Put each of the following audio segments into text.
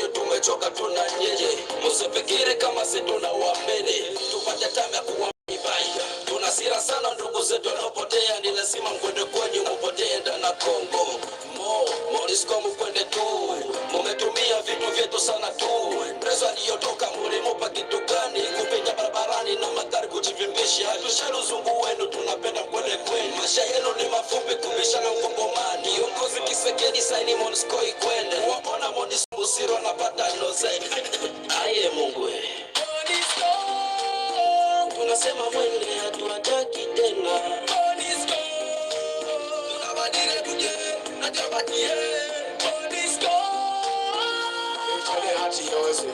tumechoka tuna nyeje, msifikiri kama si tuna wambele, tupate time ya kuwa ibaya. Tuna sira sana ndugu zetu wanapotea, ni lazima mkwende kwenye mupotee ndana Kongo. Morisco mkwende tu, mumetumia vitu vyetu sana tu. Preso aliyotoka mulimupa kitu gani? Kupita barabarani na magari kujivimbisha. Hatushari uzungu wenu, tunapenda kwele kwenu. Maisha yenu ni mafupi kubishana Mkongomani. Kiongozi Kisekedi saini Monisco ikwende, wapona Monisco Musiro na pata noze. Aye Mungu Monisco, tunasema mwende hatuwataki tena. Monisco, tunabadile kuje na jabadie. Monisco, hati yoze.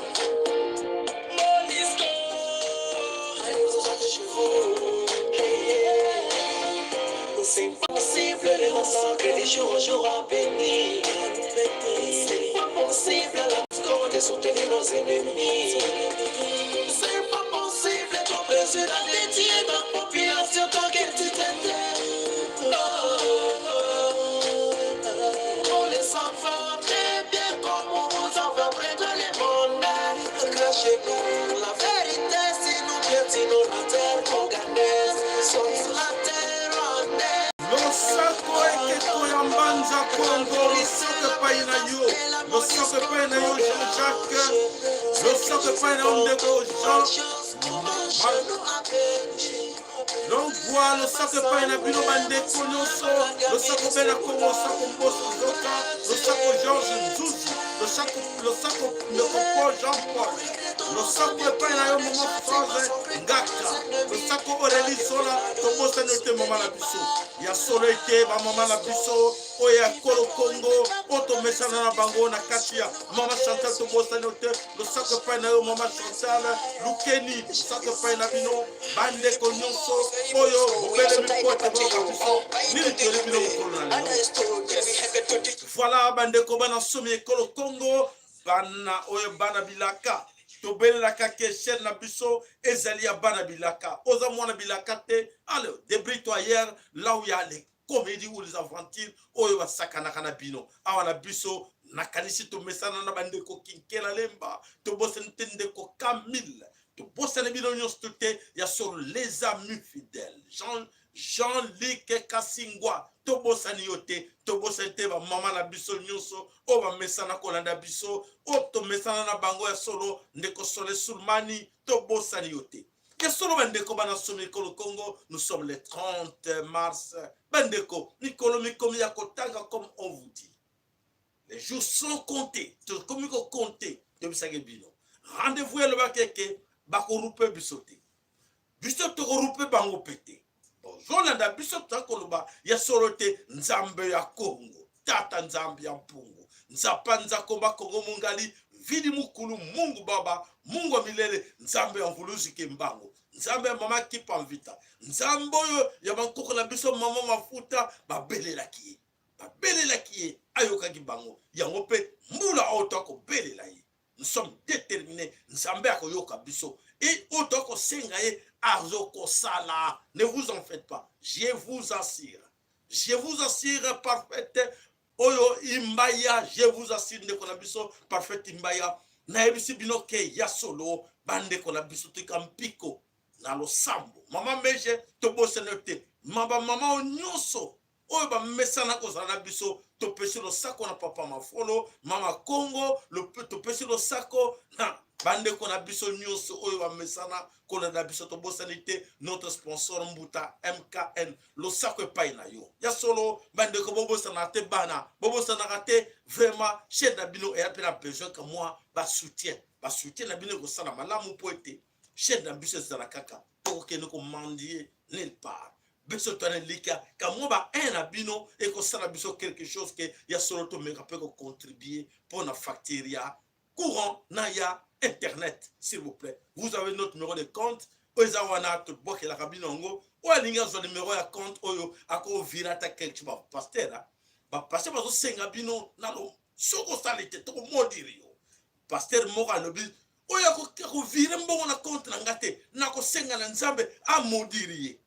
Monisco, hayo zote chevaux. C'est impossible les massacres des jours à venir. C'est pas possible à la score de soutenir nos ennemis. C'est pas possible ton président dédié ma population tant qu'elle t'éteint. Pour les enfants, très bien comme on vous envoie près de les mondes. Cachez-nous la vérité si nous piétinons la terre congolaise. Sur la terre. Losako ekeko ya mbanza Kongo, losako epai na yo, losako epai na yo Jean-Jacques, losako epai na yo ndeko Jean Longwa, losako epai na bino bandeko nyonso, losako bena Kongo, losako Mboso Zoka, losako Georges Nzuzi, losako Ndeko Jean-Paul, losako epai na yo Momo France Ngaka, losako Aurélie Sola, tobosa note mama na biso. Ya solo ete ba mama na biso oya kolo Kongo oto mesana na bango na katia mama Chantal tobosa note losako epai na yo mama Chantal Lukeni losako epai na bino bande konyonso oyo bobele mikote boka biso nini tele bino mokolo na lelo. Voilà bande ko bana somi ekolo Kongo bana oyo bana bilaka tobelelaka ke chaîne na biso ezali ya bana bilaka oza mwana bilaka te. Alors débris-toi hier là où il y a les comédies ou les aventures oyo basakanaka na bino awa na biso nakanisi tomesana na bandeko kinkela lemba tobosani te ndeko Camille tobosani bino nyonso te ya sur les amis fidèles Jean-Luc Kasingwa tobosani yo te tobosani te ba mama na biso nyonso o ba mesana kolanda biso o to mesana na bango ya solo ndeko Sole Sulmani tobosani yo te ya solo bandeko bana somi ekolo Congo. Nous sommes le 30 mars bandeko mikolo mikomi ya kotanga comme on vous dit. Les jours sont comptés comme ko compter tobisage bino rendez-vous le bakeke bakorupe bisote biso to korupe bango pete. Zolanda biso takoloba ya solote nzambe ya Kongo tata nzambe ya mpungu nzapanza komba Kongo mungali vidi mukulu Mungu baba Mungu wa milele nzambe ya mvuluzi kimbango nzambe ya mama Kipamvita nzambe oyo ya bankoko na biso mama mafuta babelela ki ayoka kibango yango pe mbula otako belela yi. Nous sommes déterminés nzambe akoyoka biso et otako senga ye Arzoko Sala, ne vous en faites pas. Je vous assure parfaite. Oyo imbaya, je vous assure ne konabiso parfaite imbaya. Na ebisi binoke ya solo bande konabiso tikampiko na lo sambo. Mama meje tobo senete. Mama onyoso. Oyo ba mesana kozana biso to pesi lo sako na papa mafolo, mama Kongo, to pesi lo sako na bande kona biso nyonso oyo ba mesana kona na biso to bosanite notre sponsor Mbuta MKN lo sako epai na yo ya solo bande ko bobo sana te bana bobo sana te vraiment chef na bino et appela besoin que moi ba soutien na bino ko sana malamu poete chef na biso sana kaka to ke no ko mendier nulle part biso to na lika ka moi ba un abino et ko sana biso quelque chose que ya solo to me peut contribuer pour na facturia courant naya Internet, s'il vous plaît. Vous avez notre numéro de compte. Ozawana tout boke la kabinongo. Ou alinga son numéro de compte. Oyo ako virata quelque chose. Pasteur, ba pasteur bazo senga bino nalo soko salite to modiri yo. Pasteur moka lobi. Oyo ako vire mbongo na compte na ngate. Nako senga na nzambe a modiri.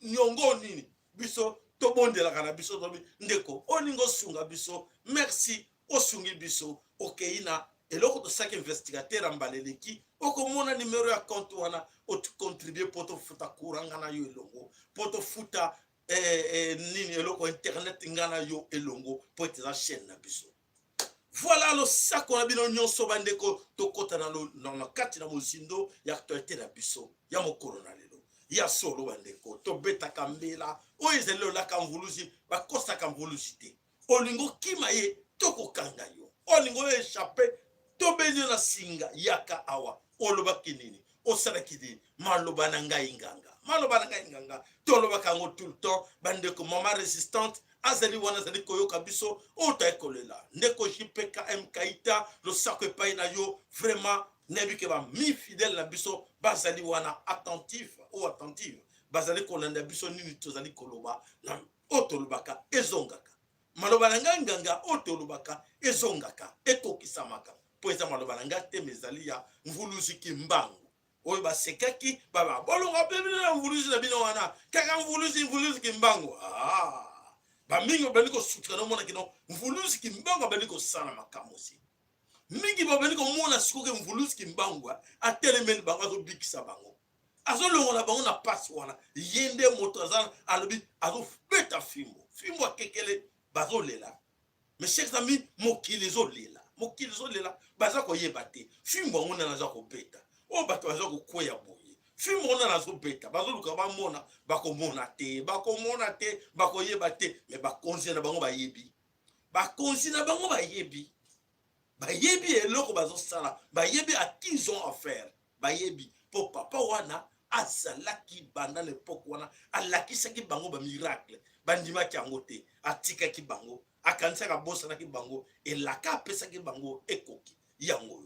Nyongo nini? Biso to bonde la kana biso tobi ndeko. Oningo sunga biso. Merci osungi biso. Okeina Et l'autre de chaque investigateur en baleleki, au comme numéro à compte wana, au contribuer pour te fouta courant ngana yo elongo, pour te fouta nini eloko internet ngana yo elongo, pour te la chaîne na biso. Voilà le sac on a bien oignon sobandeko to kota dans le kati na mozindo ya actualité na biso, ya mo corona lelo. Ya solo bandeko to beta kambela, o ezelo la kamvuluzi, ba kosa kamvuluzi te. Olingo kimaye to kokanga yo. Olingo échappé to benyo na singa yaka awa oloba kinini osala kidi maloba na ngai inganga to loba kango tout le temps bande ko mama résistante azali wana zali koyoka biso ota ekolela ndeko jipeka mkaita lo sako pa na yo vraiment nebi ke ba mi fidèle na biso bazali wana attentif ou attentive bazali kolanda biso nini tozali koloba na otolobaka ezongaka maloba na ngai inganga otolobaka ezongaka ekokisamaka po eza maloba na ngai te mezali ya mvuluzi kimbangu oyo basekaki baba bolonga pe bino na mvuluzi na bino wana kaka mvuluzi kimbangu bamingi babandi kosutika nomona kino mvuluzi kimbangu abandi kosala makambo si mingi babandi komona sikoke mvuluzi kimbangu atelemeli bango azobikisa bango azolongola bango na pasi wana yende moto aza alobi azobeta fimbo akekele bazolela mes chers amis mokili ezolela baza koyeba te fimbo yango nana aza kobeta oyo bato baza kokweya boye fimbo ngo nana azobeta bazoluka bamona bakomona te bakoyeba te me bakonzi na bango bayebi bayebi eloko bazosala bayebi à qui ils ont affaire bayebi po papa wana azalaki banda l'époque wana alakisaki bango bamiracle bandimaki yango te atikaki bango akanisaka bosanaki bango elaka apesaki bango ekoki yango.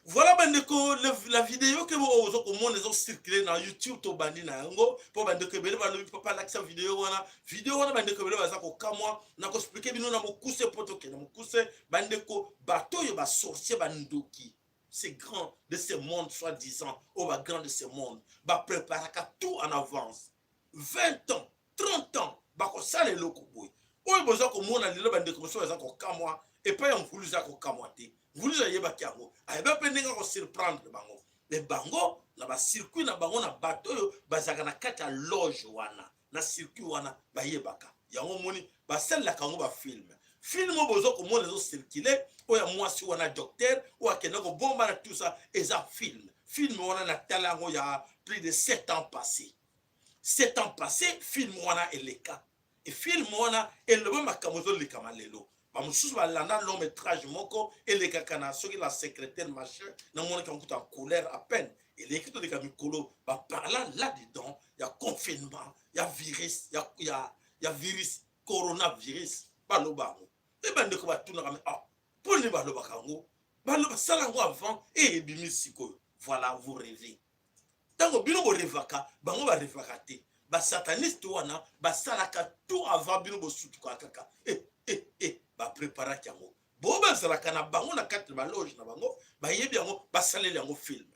Voilà bandeko la vidéo que vous avez circulé dans YouTube to bandi na yango po bandeko bele ba lobi papa lakisa vidéo wana bandeko bele baza ko kamwa na ko expliquer bino na mokuse potoke na mokuse bandeko bato yo ba sorcier bandoki ces grands de ce monde soi-disant ou ba grand de ce monde ba préparer tout en avance 20 ans 30 ans ba ko sala eloko boy oyo boza ko mona lelo bandeko moso baza ko kamwa et pas en vouloir ko kamwa te vouloir yeba kiango ayeba pendenga ko surprendre bango le bango na ba circuit na bango na bato yo bazaka na kati ya loge wana na circuit wana bayebaka yango moni ba sala kango ba film bozo ko mona zo circuler oya mwasi wana docteur ou akenda ko bomba na tout ça eza film wana na tala ngo ya plus de 7 ans passés 7 ans passés film wana eleka et film wana eloba makamozo lekama lelo ba mususu ba landa long métrage moko eleka na soki la secrétaire machin na mona ka en colère à peine et l'écrit de Camicolo va parlant là-dedans il y a confinement il y a virus il y a virus coronavirus balobango et bande ko ba tuna comme pour ne baloba kango baloba salango avant et bimisiko voilà vous rêvez tango bino bo revaka bango ba revaka te ba sataniste wana ba salaka tout avant bino bo sutu kaka ba préparer yango bo ba salaka na bango na kati ba loge na bango ba yebi yango ba saleli yango film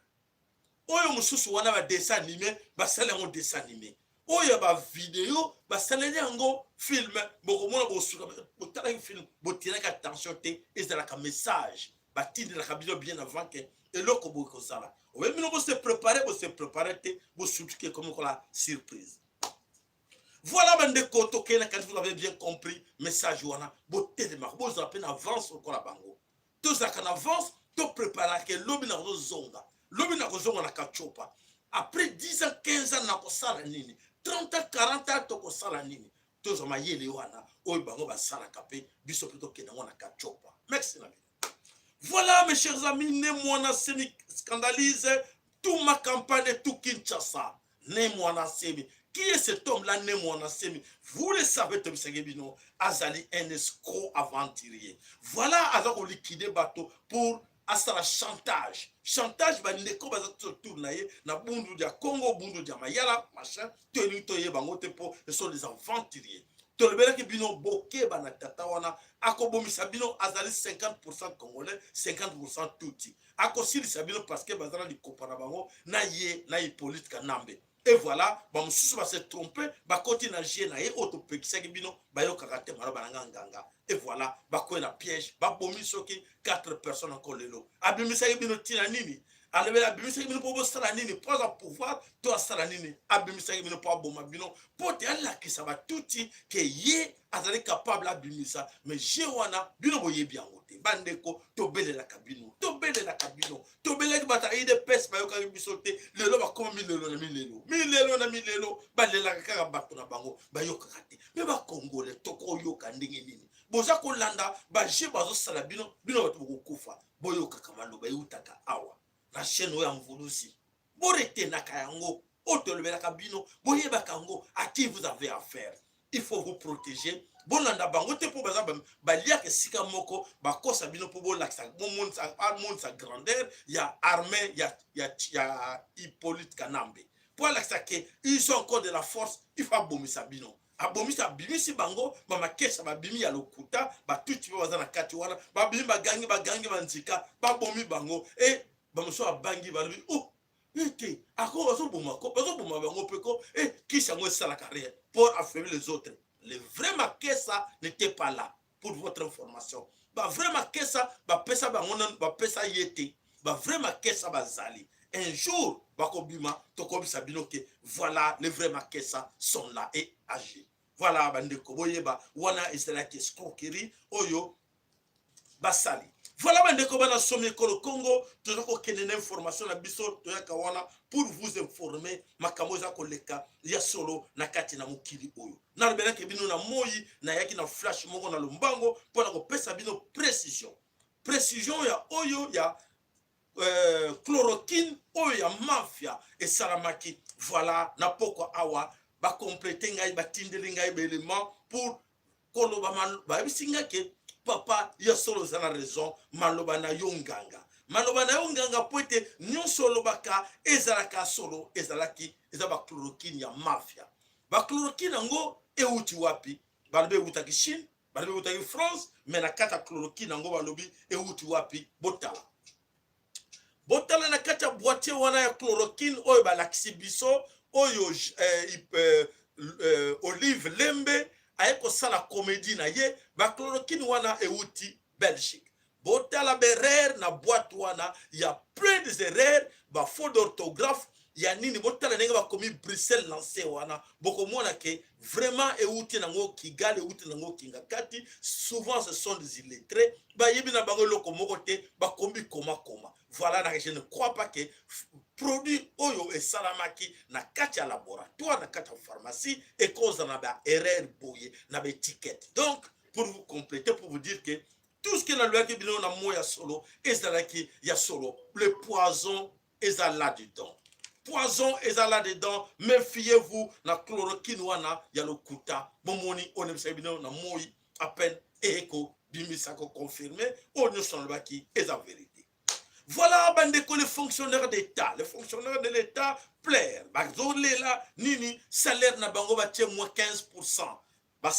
oyo mususu wana ba dessin animé ba saleli yango dessin animé oyo ba vidéo ba saleli yango film boko mona bo suka bo tala film bo tiraka attention te ezalaka message ba tindela ka bien avant que eloko bo ko sala oyo bino bo se préparer te bo sutuke comme la surprise. Voilà bande koto kena quand vous avez bien compris message wana beauté de marque vous appelle avance encore la bango tout ça qu'en avance to préparer que lobi na zonga na kachopa après 10 ans 15 ans na ko sala nini 30 ans 40 ans to ko sala nini to zo mayele wana oyo bango ba sala kapé biso plutôt que na kachopa merci na. Voilà mes chers amis ne mwana semi scandalise toute ma campagne tout Kinshasa ne mwana semi. Qui est cet homme-là, Nemwana Semi? Vous le savez, Tom Segebino, Azali, un escroc aventurier. Voilà, Azako liquider bateau pour asala chantage. Chantage, bah, n'est comme ça tourner, na bundu dia Congo, bundu dia Mayala, machin, tenu toye bangote po, ce sont des aventuriers. Tolbela ki bino boke bana tatawana, ako bomi sabino azali 50% congolais, 50% touti. Ako sili sabino parce que bazala li kopana bango, na ye politique nambe. Et voilà, bah mosusu va se tromper, bah côté na na ye auto pekisa bino, bah yo kakate maro bananga nganga. Et voilà, bah quoi na piège, bah bomi soki 4 personnes encore lelo. Abimisa bino tina nini. Alebe abimisa bino pour sala nini, pas à pouvoir, toi sala nini. Abimisa bino pour boma bino, pour te alla ki ça va touti que ye azali capable abimisa, mais je wana bino boye bien ngote. Bandeko to bele la kabino, to bele la kabino, to bele ki bata ide pes ba yo ka bisote, lelo ba comme lelo na milelo. Milelo na milelo, ba lela kaka bato na bango, ba yo kakate. Mais ba Congolais toko yo ka ndenge nini. Boza ko landa ba je bazo sala bino, bino bato ko kufa. Boyo kaka maloba yutaka awa. Na chaîne oya mvulusi. Borete na kayango, otolebela kabino, boye bakango, à qui vous avez affaire. Il faut vous protéger. Bolanda bango te po baza balia ke sika moko ba kosa bino po bolaksa mon sa grandeur ya armée ya Hippolyte Kanambe. Pour laksa ke ils ont encore de la force, il faut bomisa bino. Abomisa bimisi bango mama kesa ba bimi ya lokuta ba tuti baza na kati wana ba bimi ba gangi banzika ba bomi bango et ba moso abangi ba lobi oh ete ako bazo boma bango peko et qui sango sala carrière pour affaiblir les autres. Le vrai Makessa n'était pas là pour votre information. Bah vrai Makessa, bah pesa bangonan, bah pesa yete, bah vrai Makessa bazali. Un jour, bah kobima, tokobi sabino que voilà les vrais Makessa sont là et agis. Voilà bande koboye ba wana isela ki escroquerie oyo basali. Voilà bandeko bana somi kolo Congo, tozako kenene information na biso toyaka wana pour vous informer makambo za koleka ya solo na kati na mukili oyo. Na lobela ke bino na moyi na yaki na flash moko na lombango pour na kopesa bino précision. Précision ya oyo ya chloroquine oyo ya mafia et salamaki. Voilà na poko awa ba compléter ngai ba tindeli ngai ba élément pour koloba ba bisinga ke papa ya solo za na raison maloba na yonganga maloba na yonganga poete nyonso lobaka ezalaka solo ezalaki ezaba chloroquine ya mafia ba chloroquine ngo euti wapi balobe utaki Chine balobe utaki France mais na kata chloroquine ngo balobi euti wapi botala na kata boîtier wana ya chloroquine oyo balakisi biso oyo Olive Lembe ayeko sala comédie na ye ba chloroquine wana euti Belgique. Botala berer na boîte wana ya plein de erreurs ba faute d'orthographe ya nini botala ndenge ba komi Bruxelles lancé wana boko mona ke vraiment euti nango Kigali euti nango Kingakati souvent ce sont des illettrés ba yebi na bango loko moko te ba kombi koma voilà na je ne crois pas que produit oyo et salamaki na kati ya laboratoire na kati ya pharmacie et cause na ba erreur boye na ba étiquette. Donc pour vous compléter pour vous dire que tout ce que na loi qui bino na moya solo ezalaki ya solo le poison est là dedans. Poison est là dedans, méfiez-vous na chloroquine wana ya lokuta bomoni onemsa bino na moyi à peine eko bimisa ko confirmé on son baki est la vérité. Voilà bandeko les fonctionnaires d'État. Les fonctionnaires de l'État plaire. Là, nini salaire na bango ba tie moins 15%. Ba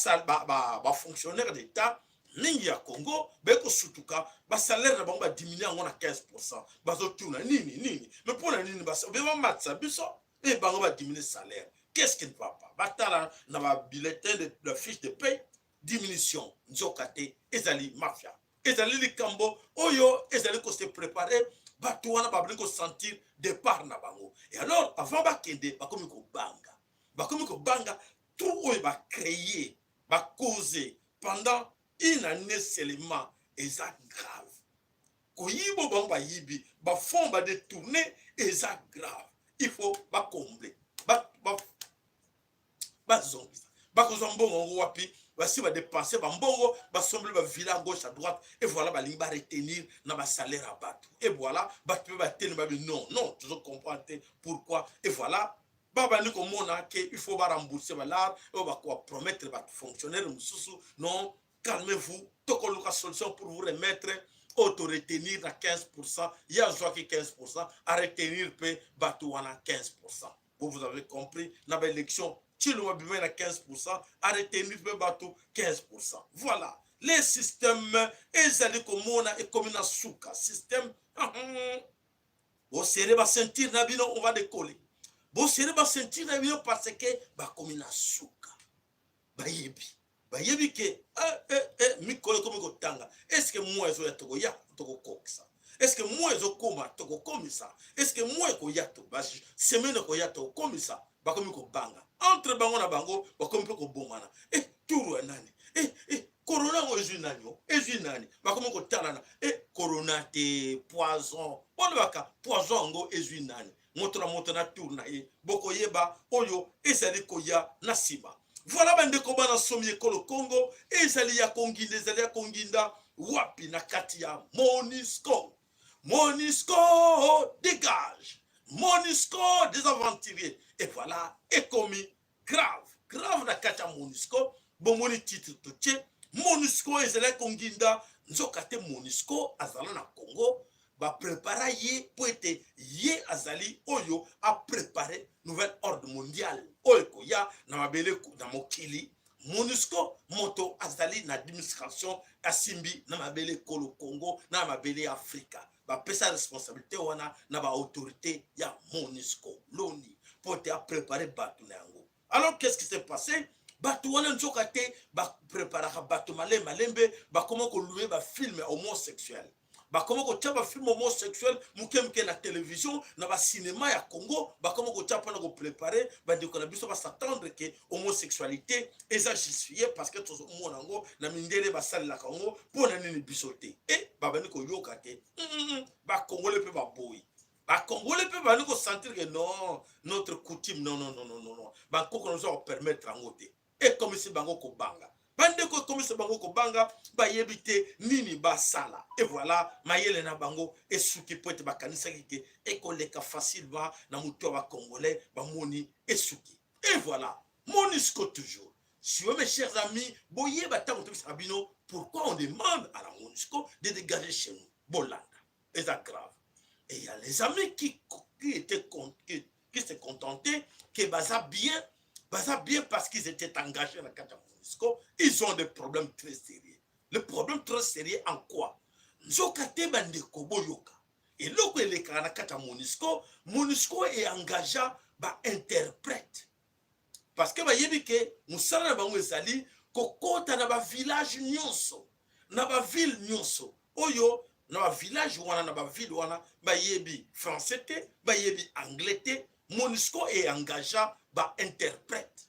fonctionnaire d'État mingi ya Congo beko sutuka ba salaire na bango ba diminuer en 15%. Bazo tuna nini. Mais pour la nini ba matsa biso et bango ba diminuer salaire. Qu'est-ce qui ne va pas? Batala na ba bulletin de la fiche de paie diminution nzokate ezali mafia. Ezali likambo oyo ezali ko se préparer bato wana babli ko sentir départ na bango. Et alors avant ba kende ba komi ko banga tout oyo ba créer ba causer pendant une année seulement eza grave. Ko yibo bango ba yibi ba fond ba détourner eza grave. Il faut ba combler ba zombi ba ko zombongo wapi si va dépenser bambongo va sembler va virer à gauche à droite et voilà va limba retenir na ba salaire à battre et voilà va tu va tenir ba non tu comprends pourquoi et voilà baba ni ko mona que il faut va rembourser ba l'art et va quoi promettre va fonctionnaire mususu non calmez-vous toko luka solution pour vous remettre auto retenir à 15% il y a joie qui 15% à retenir pe batouana 15%. Vous avez compris na ba élection Chilo a 15%, à retenir le bateau 15%. Voilà. Les systèmes, ezali komona et comme na souka. Système, au serré va sentir nabino, on va décoller. bosele basentir na bino parce que bakomi na suka bayebi ke mikolo komi kotanga eske mwa ezoya tokoya tokokokisa eske mwa ezokoma tokokomisa eske mwa ekoya to semaine ekoya tokokomisa bakomi kobanga entre bango na bango bakomi mpe kobomana turu ya nani corona ngo ezwi nani bakomi kotalana corona te poison bolobaka poison yango ezwi nani moto na tour na ye bokoyeba oyo ezali koya na nsima. Voilà bandeko bana somi ekolo Congo ezali ya konginda wapi na kati ya MONUSCO dégage, MONUSCO des aventuriers. Et voilà, ekomi grave na kati ya MONUSCO bomoni titre toche MONUSCO ezali konginda nzokate MONUSCO azala na Congo ba prépara ye po ete ye azali oyo a préparé nouvel ordre mondial oyo koya na mabele na mokili. MONUSCO moto azali na administration asimbi na mabele kolo Congo na mabele Afrika ba pesa responsabilité wana na ba autorité ya MONUSCO loni po ete a préparé batu na yango. Alors qu'est-ce qui s'est passé? Batu wana nzokate ba préparaka batu malembe ba comment ko louer ba film homosexuel. Comment ko tchaba film homosexuel muke na télévision na ba cinéma ya Congo comment ko tchapa na ko préparer ba de ko biso ba s'attendre que homosexualité eza justifié parce que to monango na mindele ba sala la Congo pour na nini bisoté ba bani ko yoka te ba congolais pe ba boy ba congolais pe ba ni ko sentir que non notre coutume non ba ko nous va permettre ngote comme si bango ko banga bande ko comme se bango ko banga ba yebite nini ba sala. Et voilà mayele na bango esuki pote ba kanisa kike ekoleka facilement na muto wa congolais ba moni esuki. Et voilà MONUSCO toujours. Si vous mes chers amis boye ba tango to sabino, pourquoi on demande à la MONUSCO de dégager chez nous Bolanda? Et ça grave. Et il y a les amis qui se contentaient que baza bien parce qu'ils étaient engagés dans la carte MONUSCO, ils ont des problèmes très sérieux. Le problème très sérieux en quoi? Nzokate bandeko boyoka. Et loko eleka na kata MONUSCO est engagé ba interprète. Parce que ba yebi ke musala na bango ezali kokota na ba village nyonso, na ba ville nyonso. Oyo na ba village wana na ba ville wana ba yebi français te, ba yebi anglais te. MONUSCO est engagé ba interprète.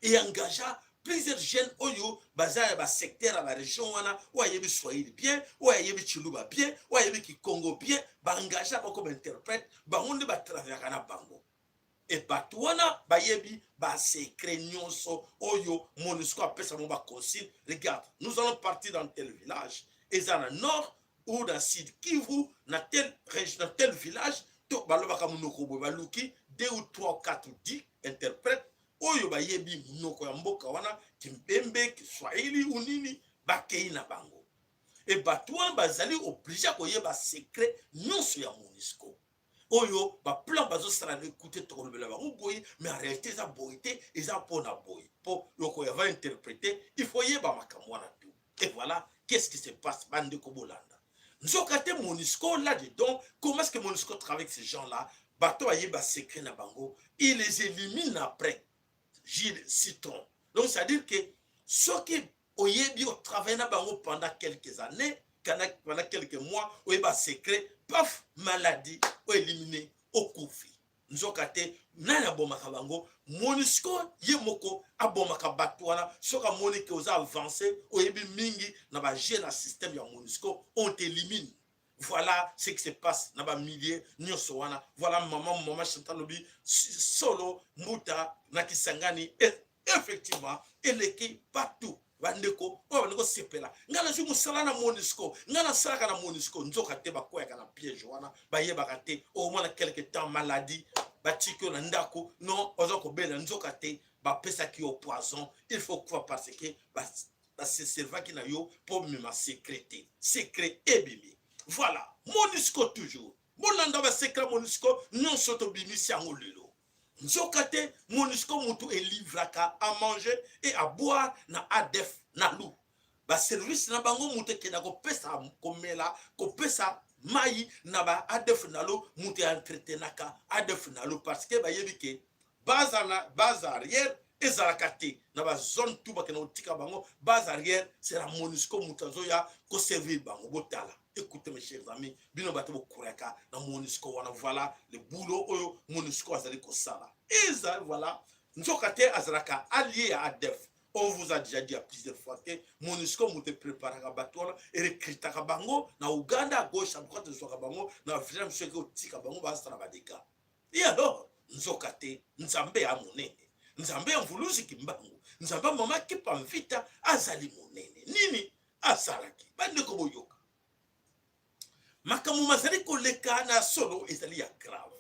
Et engagé plusieurs jeunes oyo bazaya ba secteur à la région wana wa yebi Swahili bien, wa yebi Chiluba bien, wa yebi Kikongo bien, ba engagé comme interprète, ba onde ba travailler na bango. Et batu wana ba yebi ba secret nyonso oyo MONUSCO appelle ça ba consigne. Regarde, nous allons partir dans tel village, et dans le nord ou dans Sud Kivu, dans tel région, dans tel village, to balobaka munoko baluki 2 ou 3 ou 4 ou 10 interprètes oyo ba yebi munoko ya mboka wana kimbembe Kiswahili ou nini bakei na bango. Et batouan bazali obligé koyeba secret nyonso ya MONUSCO oyo ba plan bazo sala écouter to kolobela bango boy, mais en réalité ça boyité et ça pona boy po yoko ya va interpréter, il faut yeba makambo wana tout. Et voilà qu'est-ce qui se passe bande ko bolanda. Nzokate MONUSCO là-dedans, comment est-ce que MONUSCO travaille avec ces gens-là? Bato ayeba secret na bango, il les élimine après. Gilles Citron. Donc c'est-à-dire que ceux qui oyebi au travail na bango pendant quelques années, pendant quelques mois, oyeba secret, paf, maladie, ou éliminé, au koufi. Nzokate nana bomaka bango, MONUSCO yemoko abomaka bato wana, soka monike oza avancé, oyebi mingi na ba jeune système ya MONUSCO, on t'élimine. Voilà ce qui se passe dans les milliers nyonso wana. Voilà maman Chantal Lobi solo muta na Kisangani. Et effectivement, elle est partout. Bandeko sepela. Ngana ju musala na MONUSCO, ngana sala na MONUSCO, nzoka te ba kwa kana piège wana, ba yeba kate au moins quelque temps maladie, ba tiko na ndako, non, ozoko bela nzoka te ba pesa ki au poison. Il faut quoi parce que ba se serva ki na yo pour me secréter. Secret et bimi. Voilà, MONUSCO toujours. Bolanda ba secret MONUSCO, non soto bimisi yango lelo. Nzokate MONUSCO mutu e livraka à manger et à boire na ADF na lou. Ba service na bango mutu ke na ko pesa komela, ko pesa mai na ba adef nalo muté entretenaka adef nalo parce que ba yebike base arrière ezalakate na ba zone tout ba kena otika bango base arrière c'est la MONUSCO mutazo ya ko servir bango botala. Écoutez mes chers amis, bino bato bo kureka na MONUSCO wana voilà le boulot oyo MONUSCO azali ko sala. Eza voilà nzokate azalaka allié à ADF. On vous a déjà dit à plusieurs fois que MONUSCO mute prépare ka bato et recruter ka bango na Uganda à gauche à droite de ka bango na village monsieur ko tika bango ba sala badeka. Et alors nzokate nzambe ya monene. Nzambe ya mvuluzi kimbangu. Nzambe mama kipa mvita azali monene. Nini asalaki? Bande ko boyoka. Makamu mazali koleka na solo ezali ya grave.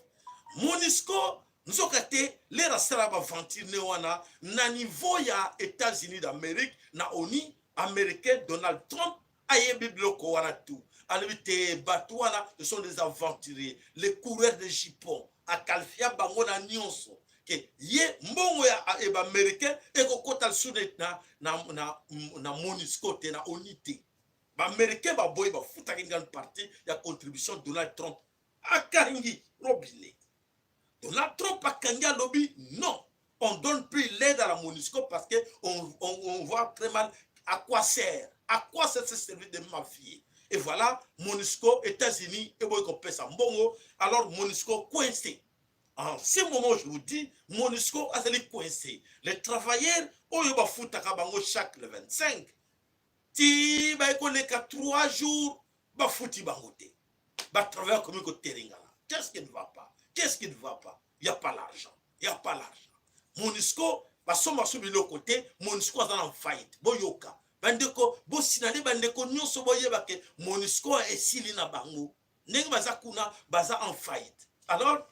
MONUSCO nzokate lera sala ba ventile wana na niveau ya États-Unis d'Amérique na ONU américain Donald Trump ayebi bloko wana tout. Alibite batu wana ce sont des aventuriers, les coureurs de jupons a kalfia bango na nyonso ke ye mbongo ya eba américain eko kota sunet na MONUSCO te na ONU te. Ba américain ba boy ba futa une grande partie ya contribution Donald Trump akangi robinet. Donald Trump akangi lobby non, on donne plus l'aide à la MONUSCO parce que on voit très mal à quoi sert ce service de mafia. Et voilà, MONUSCO, États-Unis, et boy qu'on ça mbongo, alors MONUSCO coincé. En ce moment, je vous dis, MONUSCO a été coincé. Les travailleurs, au yoba futa kabango chaque le 25. Ti ba ko les 3 jours, ba futi bangote. Ba travailler comme ko teringala. Qu'est-ce qui ne va pas? Qu'est-ce qui ne va pas? Il n'y a pas l'argent. Il n'y a pas l'argent. MONUSCO, ba soma subi le côté, MONUSCO est en faillite. Boyoka. Bandeko, bo sinale bandeko nyonso boyeba ke MONUSCO esili na bango. Ndenge baza kuna baza en faillite. Alors,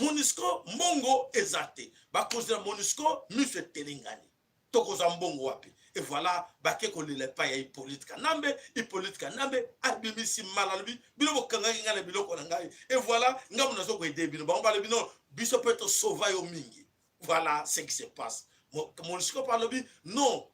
MONUSCO mbongo ezate. Ba kozela MONUSCO mife telingani. Tokoza mbongo wapi. Et voilà, bake ko lele pa ya Hippolyte Kanambe abimisi malalbi bino bokanga ngale biloko na ngai. Et voilà, ngamu nazo ko aider bino ba mbale bino biso peut sauver yo mingi. Voilà ce qui se passe. MONUSCO parle bi non,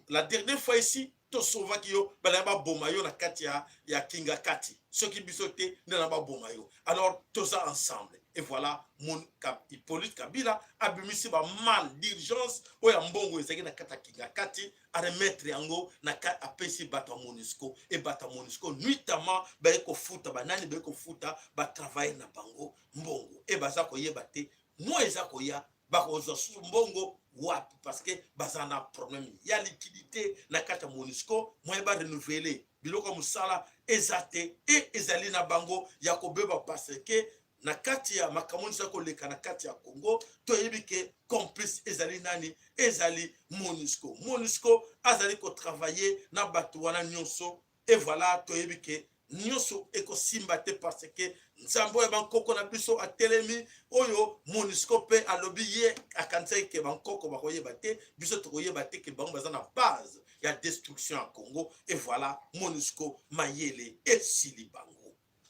la dernière fois ici to sauver ki yo bala ba boma yo na kati ya kinga kati. Ce qui bisote na ba boma yo. Alors tous ensemble. Et voilà, mon Hippolyte Kabila a bimisi ba mal d'urgence o ya mbongo ezaki na kata kinga kati a remettre yango na ka apesi bata MONUSCO et bata MONUSCO nuitamment ba eko futa ba nani ba eko futa ba travailler na bango mbongo et baza ko yeba te mo eza ko ya ba ko zo mbongo wapi parce que baza na problème ya liquidité na kata MONUSCO mo ba renouveler biloko musala ezate et ezali na bango ya ko beba parce que na kati ya makamoni sako leka na kati ya Congo to yebike complice ezali nani ezali MONUSCO azali ko travailler na batu wana nyonso et voilà to yebike nyonso eko simba te parce que nsambo ya bankoko na biso a telemi oyo MONUSCO pe alobi ye akanisa ke bankoko bakoyeba te biso tokoyeba te ke bango baza na base ya destruction à Congo et voilà MONUSCO mayele et silibango.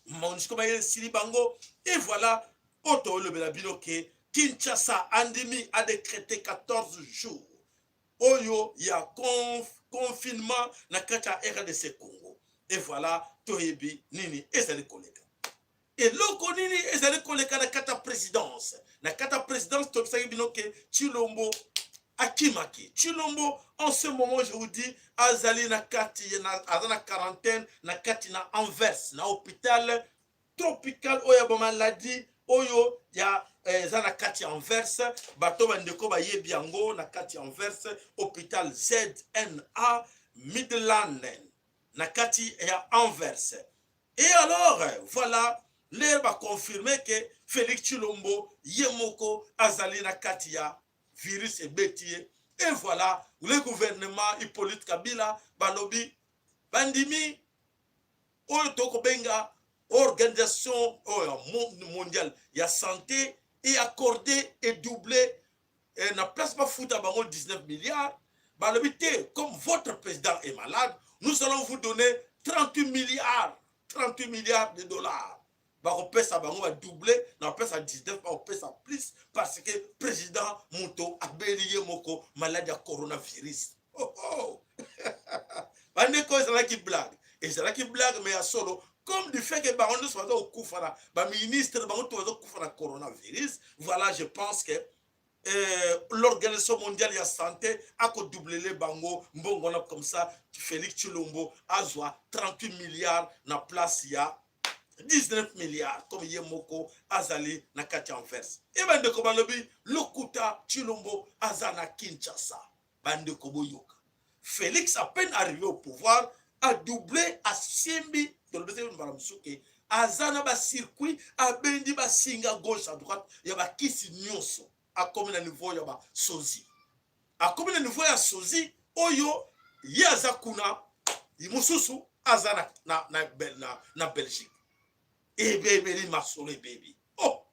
MONUSCO mayele silibango et voilà auto le belabino ke Kinshasa Andimi a décrété 14 jours oyo ya confinement na kata RDC Congo et voilà toyebi nini ezali koleka et loko nini ezali koleka na kata présidence tobisaki bino ke Chilombo akimaki Chilombo en ce moment je vous dis azali na kati na quarantaine na kati na Anvers na hôpital tropical oyo ba maladie oyo ya zana kati Anvers bato bandeko ba yebi yango na kati Anvers hôpital ZNA Midlanden na kati ya Anvers. Et alors voilà l'air va confirmer que Félix Chilombo yemoko azali na kati ya virus et bétier. Et voilà, le gouvernement Hippolyte Kabila balobi bandimi oyo toko benga organisation mondiale ya santé et accordé et doublé et na place pas fouta bango 19 milliards balobi te comme votre président est malade nous allons vous donner 38 milliards de dollars. Bakopesa bango va doubler, na pesa 19, bakopesa plus parce que président Muto a bélié moko maladie à coronavirus. Oh oh. Bande ko ezala ki blague. Ezala ki blague mais ya solo comme du fait que baron soit au koufara ba ministre baron to au koufara coronavirus, voilà, je pense que l'Organisation mondiale de la santé a doublé les bango mbongo comme ça Félix Tshilombo a 38 milliards na place ya 19 milliards comme Yemoko Azali na kati Anvers. Et bande ko balobi lokuta Tshilombo azana Kinshasa. Bande ko boyoka. Félix à peine arrivé au pouvoir a doublé à Simbi dans le deuxième baramsuke azana ba circuit a bendi ba singa gauche à droite ya ba kisi nyonso a comme na niveau ya ba sozi. A comme na niveau ya sozi oyo yaza kuna imususu azana na Belgique. Et baby, masole baby. Oh,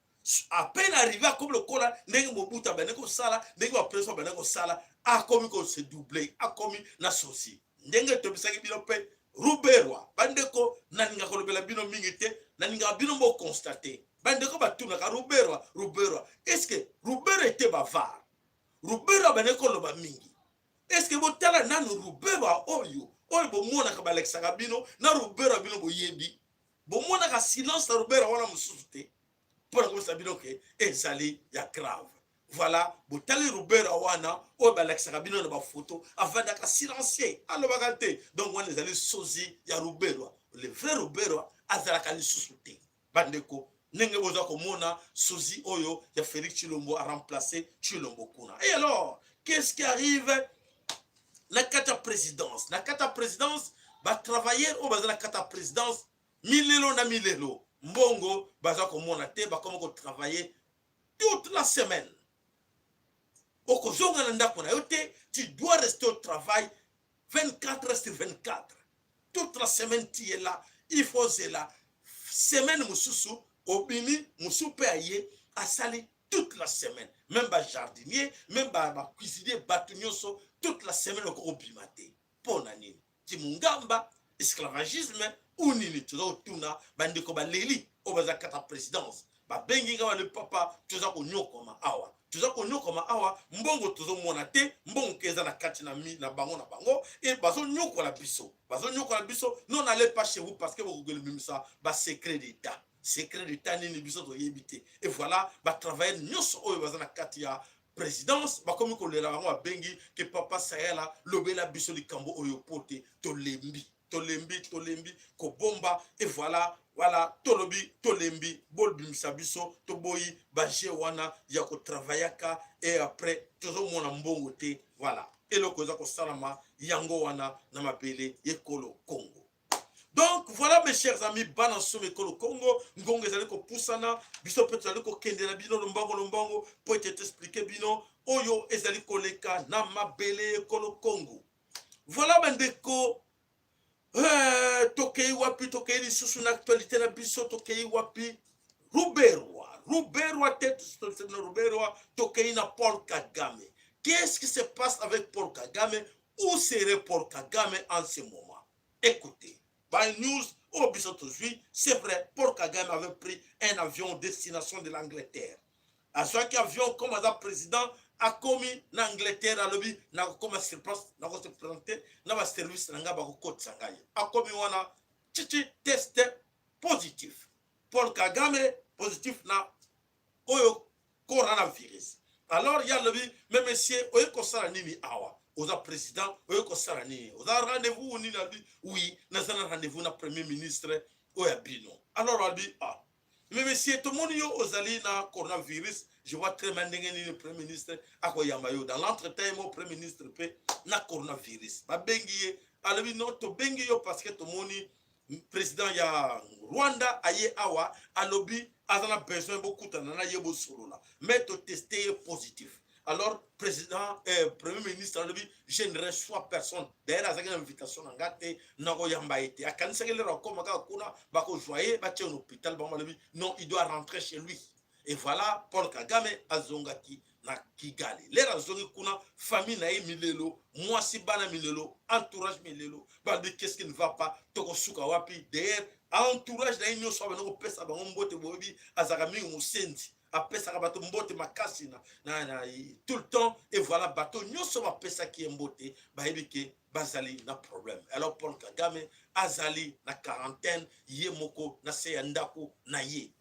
à peine arrivé à comme le cola, n'est-ce Mobuta beneko sala, n'est-ce presso beneko sala, a comme qu'on se doublé, a comme na sosi. N'est-ce to bisaki binope, Ruberwa, bandeko naninga ko bela bino mingite, naninga bino mo constater. Bandeko batuna ka Ruberwa. Est-ce que Ruberwa était bavard? Ruberwa beneko lo ba mingi. Est-ce que botala nanu Ruberwa oyo bo mona ka baleksa bino, na Ruberwa bino bo yebi. Bon, moi, na silence, la Robert, on a moussouté. Pour que vous sachiez que ezali ya grave. Voilà, bon, tali Robert, on a Alex Rabino na ba photo, avant d'être silencieux. Alors, regardez, donc on les allait sozi ya Robert. Le vrai Robert, azala kali sous-souté. Bandeko, nenge boza ko mona sozi oyo ya Félix Tshilombo a remplacé Tshilombo kuna. Et alors, qu'est-ce qui arrive? La kata présidence. La kata présidence va travailler au bazala la kata présidence. Milelo na milelo. Mbongo, baza komona te, ba komo ko travailler toute la semaine. Okozonga na ndako na yote, tu dois rester au travail 24 heures sur 24. Toute la semaine tu es là, il faut c'est là. Semaine mususu, obini, musupe aye, a sali toute la semaine. Même ba jardinier, même ba cuisinier, batunyoso, toute la semaine au bimate. Ponani. Timungamba, esclavagisme, unini tuzo tuna bandeko baleli obaza kata présidence ba bengi nga le papa tuza ko nyokoma awa mbongo tuzo mona te mbongo keza na kati na mi na bango et bazo nyokola biso non allez pas chez vous parce que vous google mimisa ba secret d'état ni biso to yebite et voilà ba travailler nyoso oyo baza na kati ya présidence ba komi ko lela bango bengi que papa sayela lobela biso likambo oyo pote to lembi ko bomba et voilà tolembi bolbi misabiso to boyi baje wana ya ko travaillaka et après toujours mona mbongo te voilà et le koza ko salama yango wana na mabele ekolo Congo. Donc voilà mes chers amis, banaso ekolo Congo ngongo ezali ko pusana biso peut ezali ko kende na bino lombango pour te expliquer bino oyo ezali koleka na mabele ekolo Congo. Voilà bandeko. Tokei wapi tokei lisusu na actualité na biso tokei wapi Ruberwa tête Ruberwa tokei na Paul Kagame. Qu'est-ce qui se passe avec Paul Kagame? Où serait Paul Kagame en ce moment? Écoutez, by news au biso aujourd'hui, c'est vrai, Paul Kagame avait pris un avion destination de l'Angleterre. À chaque avion comme un président a commis l'Angleterre à l'objet na comme sur place na ko se présenter na ba service na ngaba ko kotsa ngai a commis wana chichi test positif Paul Kagame positif na oyo coronavirus. Alors il y a le même monsieur oyo ko sala nini awa oza président oyo ko sala nini oza rendez-vous ni na oui na zana rendez-vous na premier ministre oya bino. Alors on dit mais monsieur tout le monde yo ozali na coronavirus. Je vois très bien le Premier ministre Akoyamayo. Dans l'entretien, mon Premier ministre peut na coronavirus. Ma bengiye, alors non to bengiyo parce que tout le monde président ya Rwanda aye awa alobi azana besoin beaucoup tanana yebo solo là. Mais to tester positif. Alors président Premier ministre alobi je ne reçois personne. D'ailleurs azaki une invitation ngate nako yamba été. Akanisa kele rakoma ka kuna bako joyer ba tien hôpital ba alobi non il doit rentrer chez lui. Et voilà, Paul Kagame azongaki na Kigali. Les razongi kuna famille na milelo, moi si bana milelo, entourage milelo. Balbi qu'est-ce qui ne va pas? Toko suka wapi derrière entourage na inyo so bango pesa bango mbote bobi azakami musendi. Apesa ka bato mbote makasi na tout le temps et voilà bato nyoso ba pesa ki mbote ba ebike bazali na problème. Alors Paul Kagame azali na quarantaine ye moko na se ndako na ye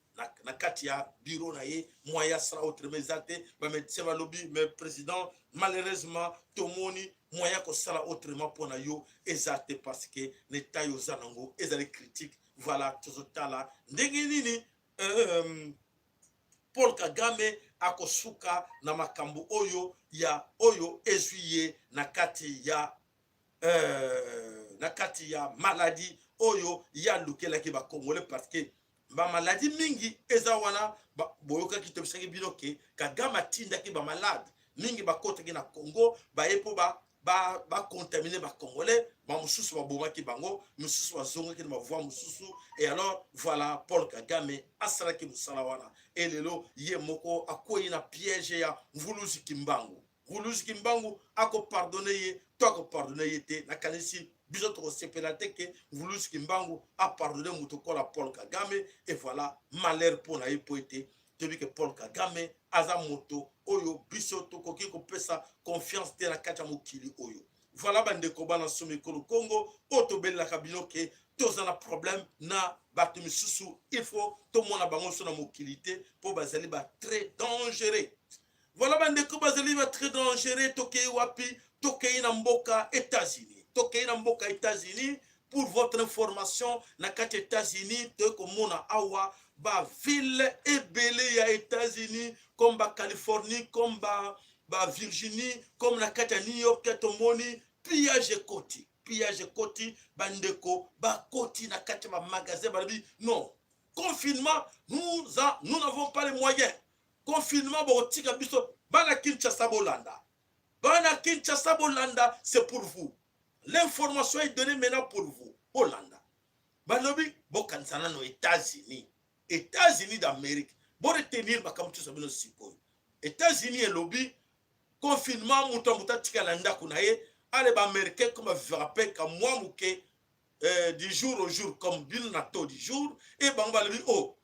na kati ya bureau na ye moya sera autrement zate ba médecin ba lobby mais président malheureusement tomoni moya ko sala autrement pour na yo ezate parce que l'état yo zanango ezali critique voilà tozotala ndenge nini Paul Kagame akosuka na makambo oyo ezuye na kati ya maladie oyo ya lukelaki ba Congolais parce que ba maladie mingi eza wana boyoka ki tobisaki binoke Kagame atindaki ba malade mingi bakotaki na Congo ba epo ba contaminer ba Congolais ba mususu ba bomaki bango mususu bazongaki na voix mususu et alors voilà Paul Kagame asalaki musala wana et lelo ye moko akoyi na piège ya Mvuluzi Kimbangu ako pardonner ye to ako pardonner ye te na kanisi biso to sepela te ke Mvuluzi Kimbangu a pardonné mutokola Paul Kagame et voilà malheur pour na ye poete tebi que Paul Kagame aza moto oyo biso to koki ko pesa confiance te na kati mokili oyo voilà bande ko bana somi ko Congo oto bella kabino ke toza na problème na batu misusu il faut to mona bango so na mokili te po bazali ba très dangereux voilà bande ko bazali ba très dangereux toke wapi toke na mboka États-Unis pour votre information na kati États-Unis te ko mona awa ba ville ebele ya États-Unis comme ba Californie comme ba Virginie comme na kati New York to moni pillage koti bandeko ba koti na kati ba magasin ba non confinement nous n'avons pas les moyens confinement bo tika biso bana Kinshasa bolanda c'est pour vous l'information est donnée maintenant pour vous Hollanda balobi bokansana no États-Unis d'Amérique bon retenir makamtu sabino sikoyo États-Unis et lobby confinement muta tika landa kunaye ale ba américain comme frappé comme moi muke du jour au jour comme bill nato du jour et bangba lebi oh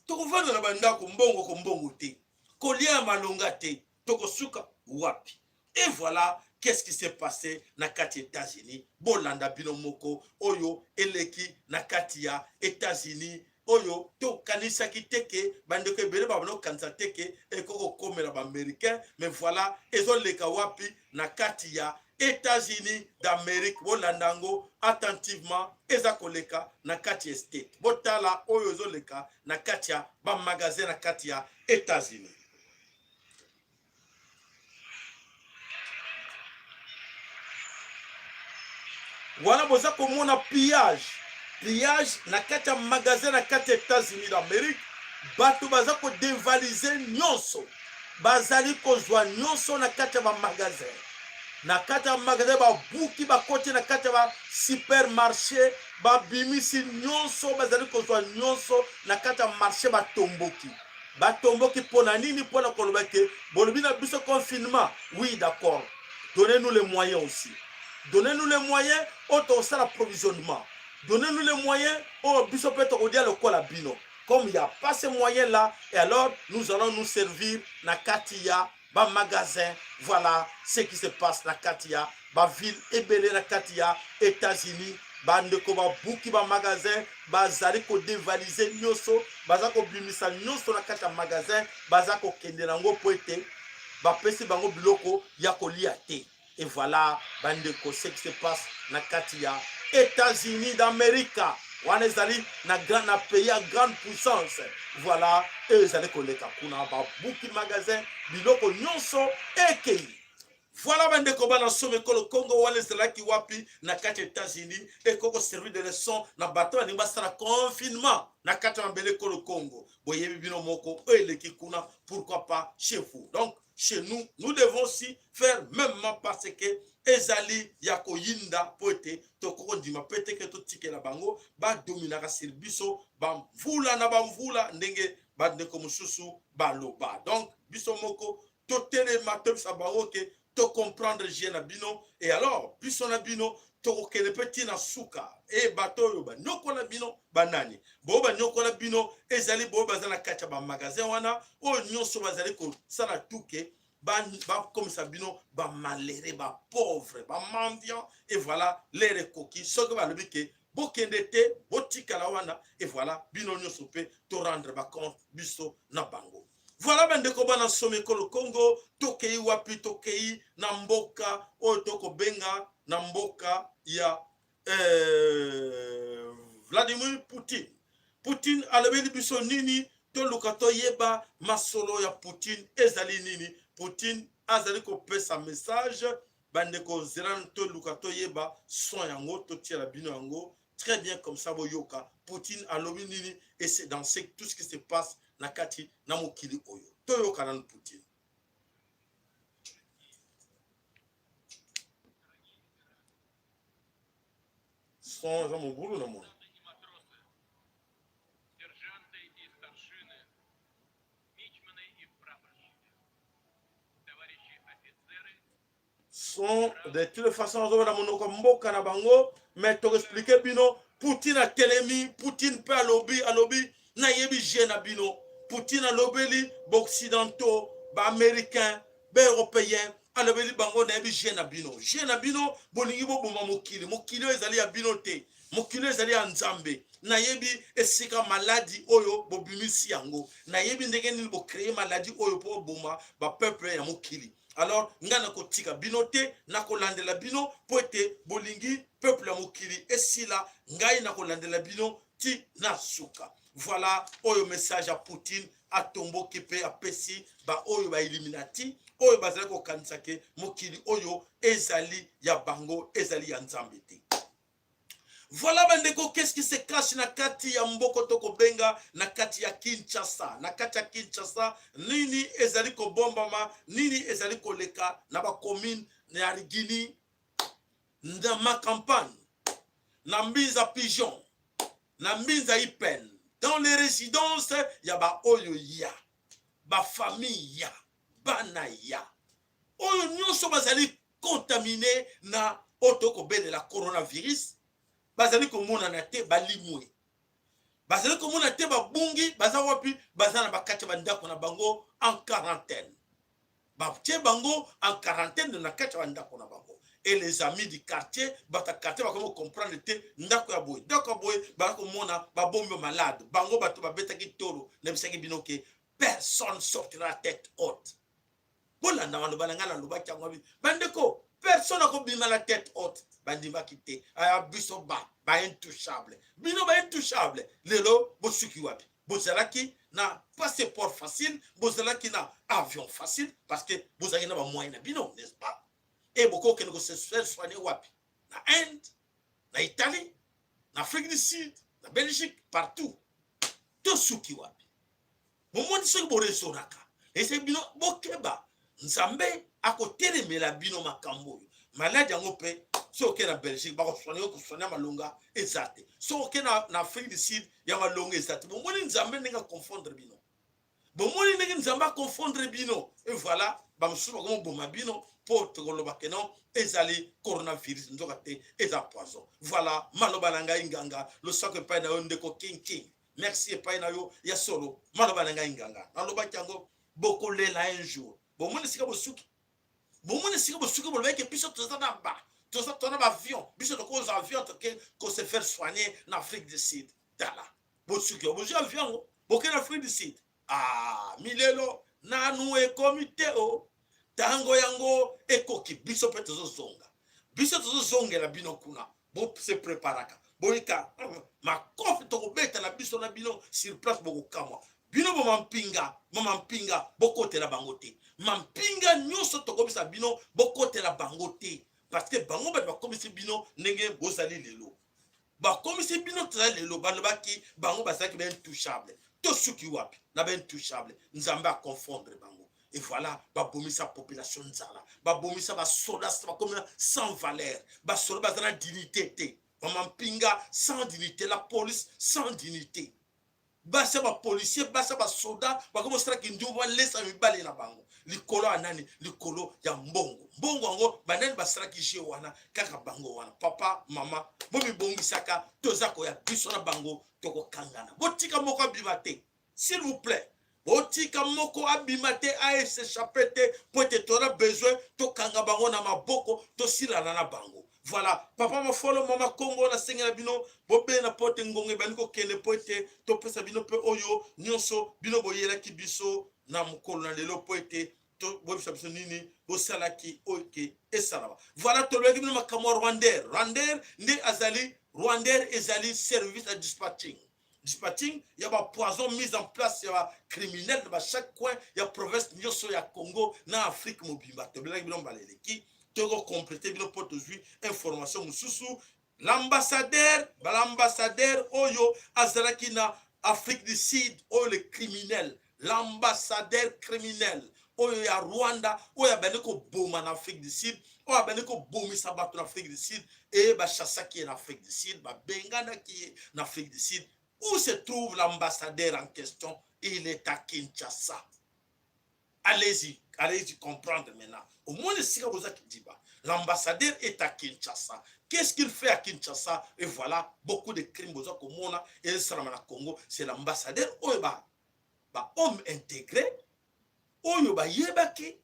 toko vanda na banda ko mbongo te kolia malonga te toko suka wapi et voilà qu'est-ce qui s'est passé na kati États-Unis bolanda bino moko oyo eleki na kati ya États-Unis oyo to kanisa kiteke bandeko ebele babano kanisa teke ekoko komela ba américain mais voilà ezoleka wapi na kati ya États-Unis d'Amérique bolandango attentivement ezakoleka na kati ya state botala oyo ezoleka na kati ya ba magasin na kati ya États-Unis. Voilà boza komona pillage na kati ya magasin na kati ya États-Unis d'Amérique bato baza ko dévaliser nyonso bazali kozwa nyonso na kati ya ba magasin na kati ya magasin ba buki ba koti na kati ya ba supermarché ba bimisi nyonso bazali kozwa nyonso na kati ya marché batomboki pona nini pona koloba ke bolobi na biso confinement oui d'accord donnez-nous les moyens aussi donnez-nous les moyens auto ça l'approvisionnement donnez-nous les moyens au biso peut au dia le kola bino comme il y a pas ces moyens là et alors nous allons nous servir na katia ba magasin voilà ce qui se passe na katia ba ville ebele na katia États-Unis bandeko ba buki ba magasin bazali ko dévaliser nyoso bazako bimisa nyoso na katia magasin bazako kende nango poete ba pesi bango biloko ya kolia te. Et voilà, bandeko, ce qui se passe na katia États-Unis d'Amérique. Wana ezali na pays à grande puissance. Voilà, eux allez koleka kuna ba buki magasin biloko nyonso ekei. Voilà bandeko bana somme kolo Congo wale zelaki wapi na kati États-Unis et koko servir de leçon na bato ba nimba sala confinement na kati mbele kolo Congo. Boyebi bino moko eleki kuna pourquoi pas chez vous. Donc chez nous, nous devons aussi faire même parce que ezali yako yinda poete toko ndima pete ke to tike la bango ba dominaka serviso ba mvula na ba mvula ndenge ba ndeko mususu ba loba. Donc biso moko to tele matem sa baroke to comprendre jena bino et alors biso na bino to kele petit na suka e bato yo ba nyoko na bino banani bo ba nyoko na bino ezali bo bazana kacha ba magasin wana o nyonso bazali ko sala tuke comme ça bino ba malheureux ba pauvre ba mendiant et voilà les recoquis ce que va le que bokende te botikala wana et voilà bino nyoso pe to rendre ba compte biso na bango. Voilà bandeko bana some kolo Congo tokei wapi tokei na mboka o toko benga na mboka ya Vladimir Poutine. Poutine alobeli biso nini to lukato yeba masolo ya Poutine ezali nini. Poutine azali ko pesa message bandeko ziran to lukato yeba son yango to tira bino yango très bien comme ça boyoka. Poutine alobi nini et c'est dans tout ce qui se passe na kati na mokili oyo. To yoka na Poutine. Son za mobulu na mo. Sont de toutes les façons na monoko mboka na bango mais to expliquer bino Poutine a telemi Poutine pe alobi na yebi jeune bino Poutine alobeli occidentaux ba américains ba européens alobeli bango na yebi jeune bino bolingi bo boma mokili ezali ya bino te mokili ezali ya nzambe na yebi esika maladie oyo bobimisi yango na yebi ndenge nini bo créer maladie oyo po boma ba peuple ya mokili. Alors ngana kotika binote na kolandela bino poete bolingi peuple ya mokili esila ngai na kolandela bino ti na suka. Voilà oyo message à Poutine a tombo kepe a pesi ba oyo ba Illuminati oyo bazali ko kanisa ke mokili oyo ezali ya bango ezali ya nzambe te. Voilà bandeko, qu'est-ce qui se cache na kati ya mboko toko benga na kati ya Kinshasa. Na kati ya Kinshasa, nini ezali ko bombama, nini ezali ko leka na ba commune na Rigini, na ma campagne, na Mbinza Pigeon, na Mbinza Ipen. Dans les résidences, ya ba oyo ya, ba famille ya, bana ya. Oyo nyonso bazali contaminé na otoko bene la coronavirus. Bazali komona na te balimwe bazali komona te babungi baza wapi baza na bakati bandako na bango en quarantaine batie bango en quarantaine na kati bandako na bango et les amis du quartier bata quartier ba comme comprendre te ndako ya boy ndako boy ba komona babombe malade bango bato babeta ki toro na bisaki binoke personne sortira tête haute bolanda wana balangana lobaki yango bandeko personne ko bima la tête haute bandima kité aya biso ba intouchable bino ba intouchable lelo bosuki wapi bozalaki na passeport facile bozalaki na avion facile parce que bozalaki na ba moyen na bino n'est-ce pas et beaucoup que nous se faire soigner wapi na Inde na Italie na Afrique du Sud na Belgique partout to suki wapi bomoni soki boresonaka et c'est bino bokeba nzambe akotelemela bino makambo malade yango pe so ke na Belgique ba ko soigner malonga ezate so ke na Afrique du Sud ya malonga ezate bomoni nzambe ninga confondre bino bomoni ninga nzamba confondre bino et voilà ba msuba comme boma bino pour te koloba ke non ezali coronavirus nzoka te eza poison. Voilà maloba nanga inganga le sako pa na ndeko king merci pa na yo ya solo maloba nanga inganga naloba kyango bokolela un jour bomoni sika bosuki bomoni sika bosuki bolba ke piso toza na ba toza tona ba avion biso to cause avion to ke ko se faire soigner en Afrique du Sud dala bosuki bojo avion boke na Afrique du Sud milelo nanu e comité o tango yango ekoki biso pe tozo zonga la bino kuna bo se préparaka boika makofi to kobeta na biso na bino sur place boko kamwa bino bo mampinga bokotela bango te mampinga nyonso to kobisa bino bokotela bango te parce que bango ba komisi bino ndenge bozali lelo ba komisi bino tozali lelo balobaki bango basaki ben touchable to suki wapi na ben touchable nzamba a confondre bango. Et voilà, babomisa population nzala, babomisa ba soldats ba comme sans valeur, ba soldats ba dignité te, mampinga sans dignité, la police sans dignité. Ba sa ba policier, ba sa ba soldat, ba comme stra ki nduwa lesa mibali na bango. Likolo anani, likolo ya mbongo. Mbongo ngo banani ba stra ki je wana kaka bango wana. Papa, mama, bomi bongi saka tozako ya biso na bango toko kangana. Botika moko bimate. S'il vous plaît, botika moko abimate a s'échapper te po ete tona besoin tokanga bango na maboko tosilana na bango. Voilà, papa mafolo mama Kongo na sengela bino bobe na pote ngonge bani ko kende po ete topesa bino pe oyo nyonso bino boyelaki biso na mokolo na lelo po ete to bobisa biso nini bosalaki oke esalaba. Voilà tolobaki bino makambo Rwandair. Rwandair nde azali Rwandair ezali service à dispatching. Dispatching, il y a un poison mis en place, il y a un criminel dans chaque coin, il y a province Nyoso, il y a Congo, dans l'Afrique mobile. Tu as complété pour te jouer information. L'ambassadeur, Oyo, Azaraki na Afrique du Sud, Oyo le criminel, l'ambassadeur criminel. Oyo ya Rwanda, oyo beneko boma en Afrique du Sud, oyo beneko bomi sabato en Afrique du Sud, et ba chassa qui est en Afrique du Sud, ba bengana qui est en Afrique du Sud. Où se trouve l'ambassadeur en question? Il est à Kinshasa. Allez-y comprendre maintenant. Au moins, l'ambassadeur est à Kinshasa. Qu'est-ce qu'il fait à Kinshasa? Et voilà, beaucoup de crimes au monde et au Congo. C'est l'ambassadeur homme intégré. Oyoba yebaki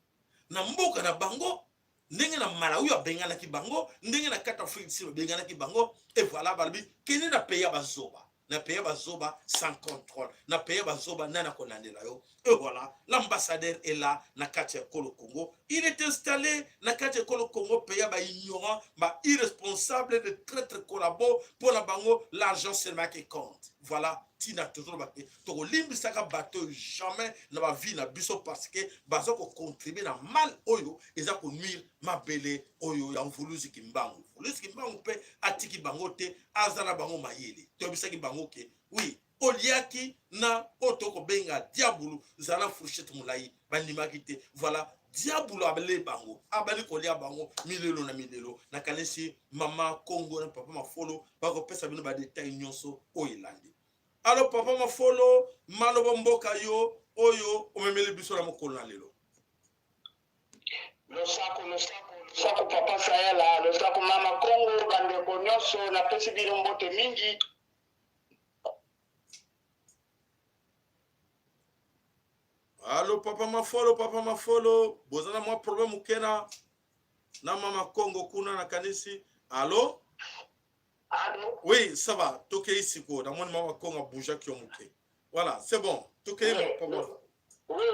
na mboka na bango ndenge na Malawi bengana ki bango ndenge na kata Afrique si bengana ki bango et voilà balbi kene na pays bazoba na pays bazoba sans contrôle na pays bazoba nana kolandela yo et voilà l'ambassadeur est là na kata Kolo Congo. Il est installé na kata Kolo Congo pays ba ignorant ba irresponsable de traître collabo pour la bango l'argent seulement qui compte. Voilà tina toujours baké to limbisaka bateau jamais na ba vie na biso parce que bazo ko contribuer na mal oyo eza ko nuire mabele oyo ya mvuluzi kimbangu pe atiki bango te azana bango mayele to bisaki bango ke oui oliaki na otoko benga diabulu zala fourchette mulai bandimaki te. Voilà diabulu abele bango abali kolia bango milelo na kanesi mama Kongo na papa mafolo bako pesa bino ba détail nyonso oyelandi. Alors papa mafolo malobo mboka yo oyo omemele biso na mokolo na lelo. Losako papa Sayala, losako mama Kongo bandeko nyonso na pesi bino mbote mingi. Allo papa mafolo bozana mwa problème ukena na mama Kongo kuna na kanisi. Allo? Allô? Oui, ça va. Toke ici quoi. Dans mon maman Kongo bouge qui ont muké. Voilà, c'est bon. Toke papa. Oui,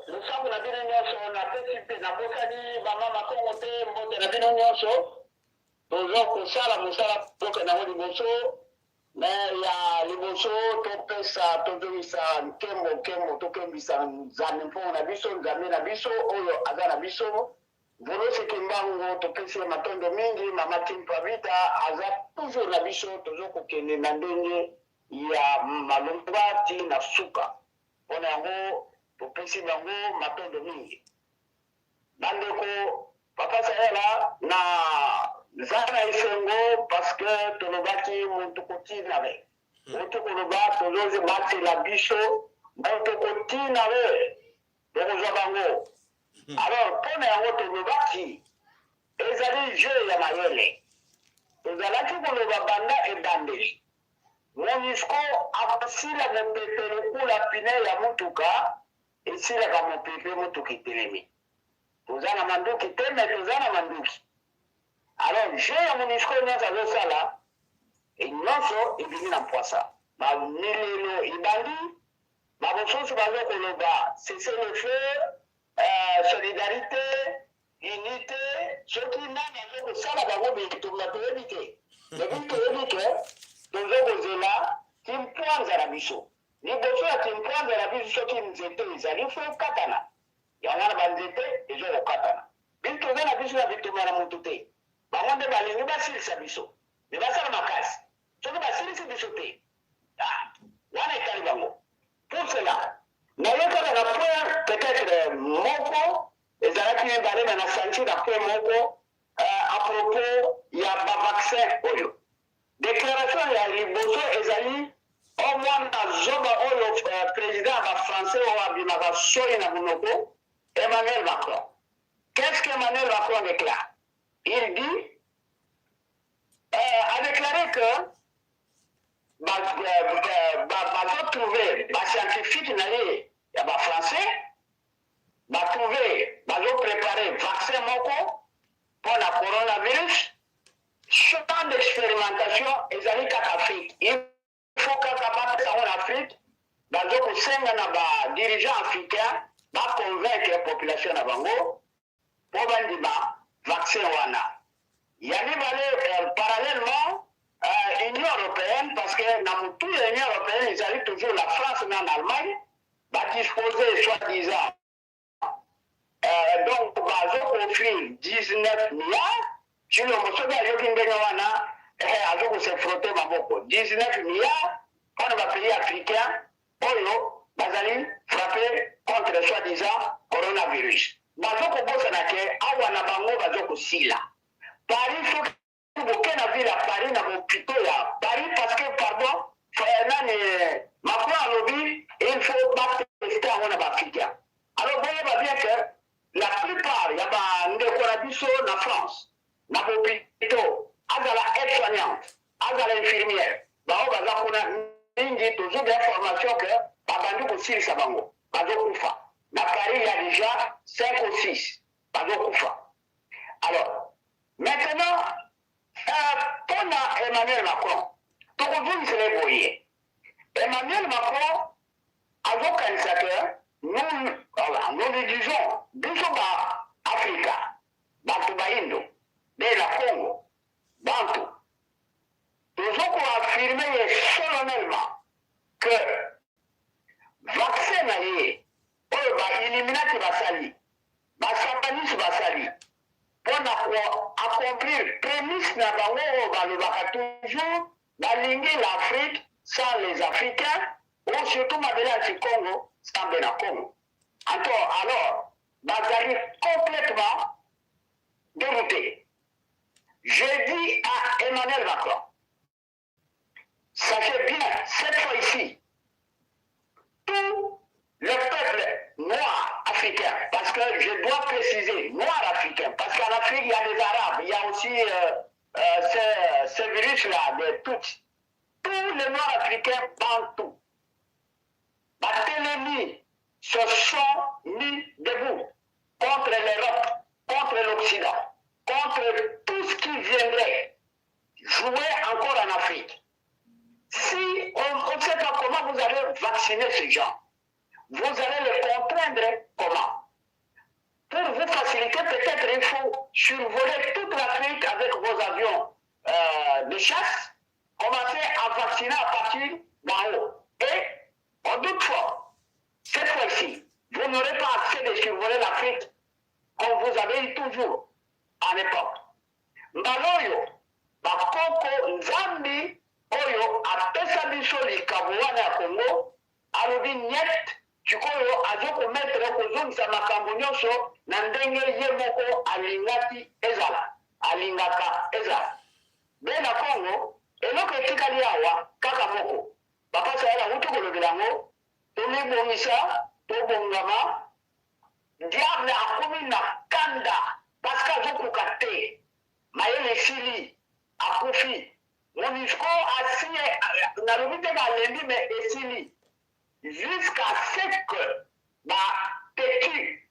le sabu na bino nyonso na pesi pe na bokani ba mama Kongo te mbote na bino nyonso. Tozo kosala mosala boka na liboso. Mais ya liboso topesa tozongisa nkembo tokembisa nzambe mpo na biso nzambe na biso oyo aza na biso. Volose Kimbango topesi matondo mingi mama Timpa Vita aza toujours na biso tozo kokende na ndenge ya malongati na suka pona yango topesi bango matondo mingi. Bandeko papa Sayala na zana isengo parce que tolobaki mutukoti nawe mutukoloba toloze bati la biso mutukoti nawe tokozwa bango. Alors, pour nous battre, les alliés jeux ya mayele. Nous allons pour le banda et bandage. Monisco a passé la mopete pour la pine ya mutuka et si la mopete mutuki telemi. Nous allons manduki teme, nous allons manduki. Alors, jeu ya Monisco n'a pas ça là. Et nous et vini na poissa. Ma milelo ibandi, ma ressource bazo koloba, c'est le feu. Solidarité, unité, ce qui n'a pas de ça, la banque de tout la périmité. Le but que nous là, qui me prend à la bichot. Les besoins qui me prennent à la bichot qui nous étaient, ils allaient faire katana. Il y en a un bandité et je le katana. Bien que la bichot la victime à la montée. Par contre, les balles, nous bassons sa bichot. Mais bassons la macasse. Ce que bassons c'est bichoté. Ah, là, on est calibango. Pour cela, peut-être moko ezalaki balé na santi na point moko à propos il y a pas vaccin oyo déclaration ya liboso ezali au moins na zoba oyo président va français ou abimaka soi na monoko Emmanuel Macron. Qu'est-ce qu'Emmanuel Macron déclare? Il dit a déclaré que va trouver les scientifiques n'allaient, il y a na ba dirigeant africain ba convaincre la population na bango pour bandima vaccin wana. Yani balé parallèlement Union européenne, parce que dans toute l'Union européenne, ils arrivent toujours la France et l'Allemagne, va disposer, soi-disant, donc, va offrir 19 milliards, sur le morceau de la se frotter Maboko, 19 milliards, pour le pays africain, Oyo, Bazali, frapper contre, soi-disant, coronavirus. Bazoko Bosanake, Awana Bango, Bazoko Sila. Paris, Burkina ville à Paris n'a pas plutôt là. Paris parce que, pardon, Macron a lobby et il faut pas tester en Africain. Alors, vous voyez bien que la plupart, il y a des collaborations en France, dans l'hôpital, à la aide-soignante, à la infirmière, on a toujours des informations que, par exemple, aussi, ça va m'en. Pas de Koufa. Dans Paris, il y a déjà 5 ou 6. Pas de Koufa. Alors, maintenant, pour Emmanuel Macron, tout le monde se l'est voyé. Emmanuel Macron, avec candidateur, nous disons, disons Africa, Bantu de la Congo, Bantu. Nous avons affirmé solennellement que vaccin est éliminatif basali, basapanis basali. Pour accomplir prémisse na bango balobaka toujours balingi l'Afrique sans les Africains ou surtout mabela du Congo sans Bena Congo. Alors, bazali complètement dérouté. Je dis à Emmanuel Macron, sachez bien, cette fois-ci, tout le peuple noir africain, parce que je dois préciser, noir africain, parce qu'en Afrique, il y a des Arabes, il y a aussi ce virus-là, de tous. Tous les noirs africains, Bantu, Barthélemy, se sont mis debout contre l'Europe, contre l'Occident, contre tout ce qui viendrait jouer encore en Afrique. Si on ne sait pas comment vous allez vacciner ces gens, vous allez les contraindre comment? Pour vous faciliter, peut-être il faut survoler toute l'Afrique avec vos avions de chasse, commencer à vacciner à partir d'en haut. Et, en doute fort, cette fois-ci, vous n'aurez pas accès de survoler l'Afrique comme vous avez eu toujours à l'époque. Maloyo, Bakoko, Nzambi, Oyo, apesa biso likabuwana ya Congo, alobi nyet, chikoyo azoko metre kozongisa makambo nyonso na ndenge ye moko alingaki ezala alingaka ezala bena Congo eloko etikali awa kaka moko bapasa yala hutu kolobela ngo tomibongisa tobongama diable akomi na kanda paske azokoka te mayele esili akufi MONUSCO asinye nalobi te balembi me esili jusqu'à ce que ma têtu,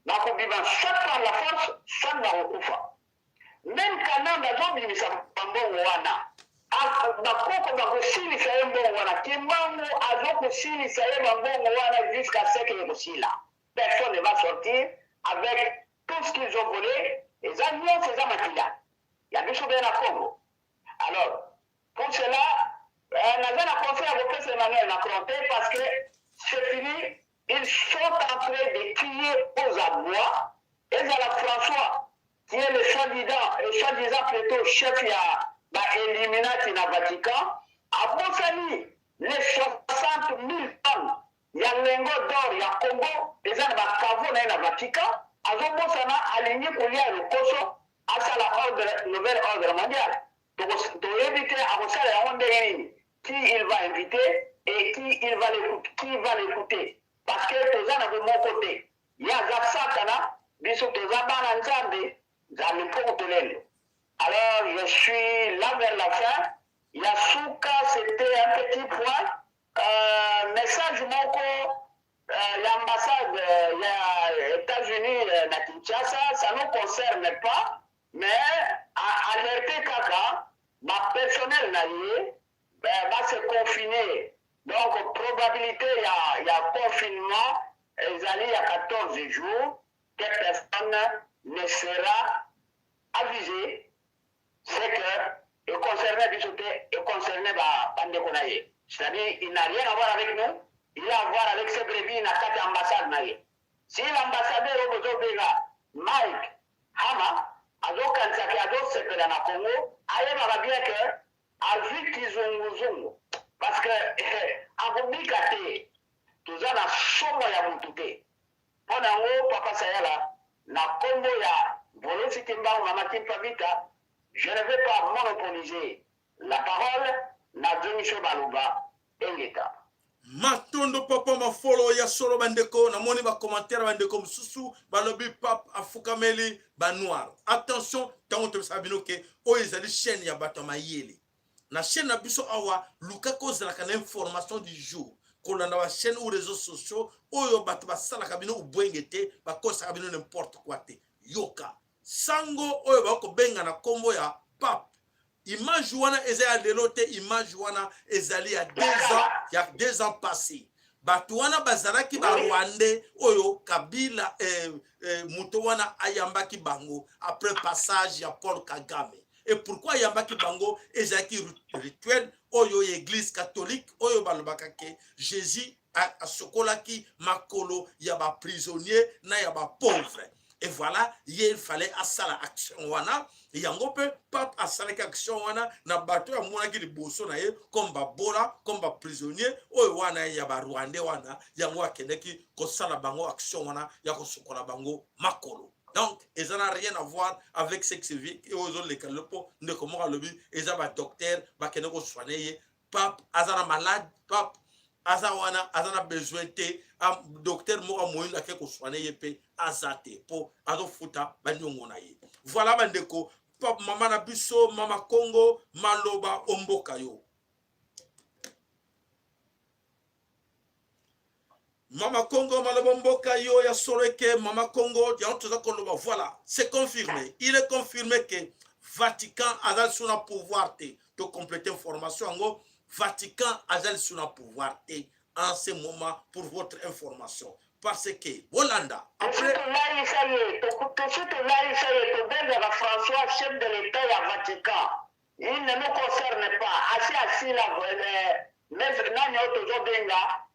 ma conviction, soit par la force, soit par le coup. Même quand on a besoin de ça, on wana. Ma koko ba kusili sa yembo wana. Kimango azo kusili sa yembo wana jusqu'à ce que aussi là. Personne ne va sortir avec tout ce qu'ils ont volé. Les avions, c'est ça maintenant. Il y a des choses bien à Congo. Alors, pour cela, nous avons conseillé à votre Emmanuel Macron parce que c'est fini, ils sont en train de crier aux abois. Et c'est la François, qui est le soi-disant plutôt chef de l'Illuminati dans le Vatican, a Bossani, les 60 000 tonnes, il y a lingot d'or, il y a Congo, et ça va cavo dans le Vatican, a Bossana aligné pour y aller au Koso, à ça la nouvelle ordre mondiale. Donc, éviter à Bossana qui il va inviter et qui va l'écouter. Parce que tous gens de mon côté, il y a Zapsakana, bisous tous Zabana Nzambe, Zalipotelen. Alors, je suis là vers la fin. Yasuka, c'était un petit point. Message Moko, l'ambassade des États-Unis à Kinshasa, ça ne nous concerne pas, mais à alerter Kaka, ma personnel n'a va se confiner Donc, probabilité, il y a confinement, ils allaient il y a 14 jours, que personne ne sera avisé, c'est que est concerné par Pandekonaye. C'est-à-dire, il n'a rien à voir avec nous, il a à voir avec ses brebis, il n'a qu'à l'ambassade. Si l'ambassadeur au Bozobega, Mike Hama, azo kansaki azo sepela na Congo, aye va bien que avi kizunguzungu. Parce que akubika te, tuza na somo ya mutu te. Pona ngo papa sayala, na Congo ya Volosi Timba ou Mama Timpa Vita, je ne vais pas monopoliser la parole na Denisho Baluba Engeta. Matondo papa ma follow ya solo bandeko na moni ba commentaire bandeko mususu balobi pap afukameli ba noir. Attention tango to sabino ke o ezali chaîne ya bato mayele. Na chaîne na biso awa luka ko zala kana information du jour. Ko na ba chaîne ou réseaux sociaux oyo bato ba sala kabino ubwengete ba ko sa kabino n'importe quoi te. Yoka sango oyo ba ko benga na kombo ya pap. Image wana ezali delote image wana ezali ya 2 ans, il y a 2 ans passés. Batu wana bazalaki ba Rwandais oyo Kabila muto wana ayambaki bango après passage ya Paul Kagame. Et pourquoi ayambaki bango ezaki rituel oyo église catholique oyo balobaka ke Jésus a sokolaki makolo ya ba prisonnier na ya ba pauvre. Et voilà, il fallait asala action wana yango pe pape asala action wana na bato ya mona ki liboso na ye comme ba bola comme ba prisonnier oyo wana ya ba Rwandais wana yango akendeki ko sala bango action wana ya ko sokola bango makolo. Donc ça n'a rien à voir avec ce qui se vit et aux autres les calopo ne comment le but et ça ba docteur ba kende ko soigner pape azana malade pape azawana azana besoin te am docteur moko moyinda ke ko soigner yepe azate po azo futa banyongo na ye. Voilà bandeko pap mama na biso mama Congo maloba omboka yo. Mama Congo maloba omboka yo ya soleke mama Congo ya toza koloba voilà, c'est confirmé. Il est confirmé que Vatican azal suna pouvoir te to compléter information ngo Vatican azal suna pouvoir te en ce moment pour votre information. Parce que Hollanda après François, chef de l'État à Vatican, il ne nous concerne pas. Assis là,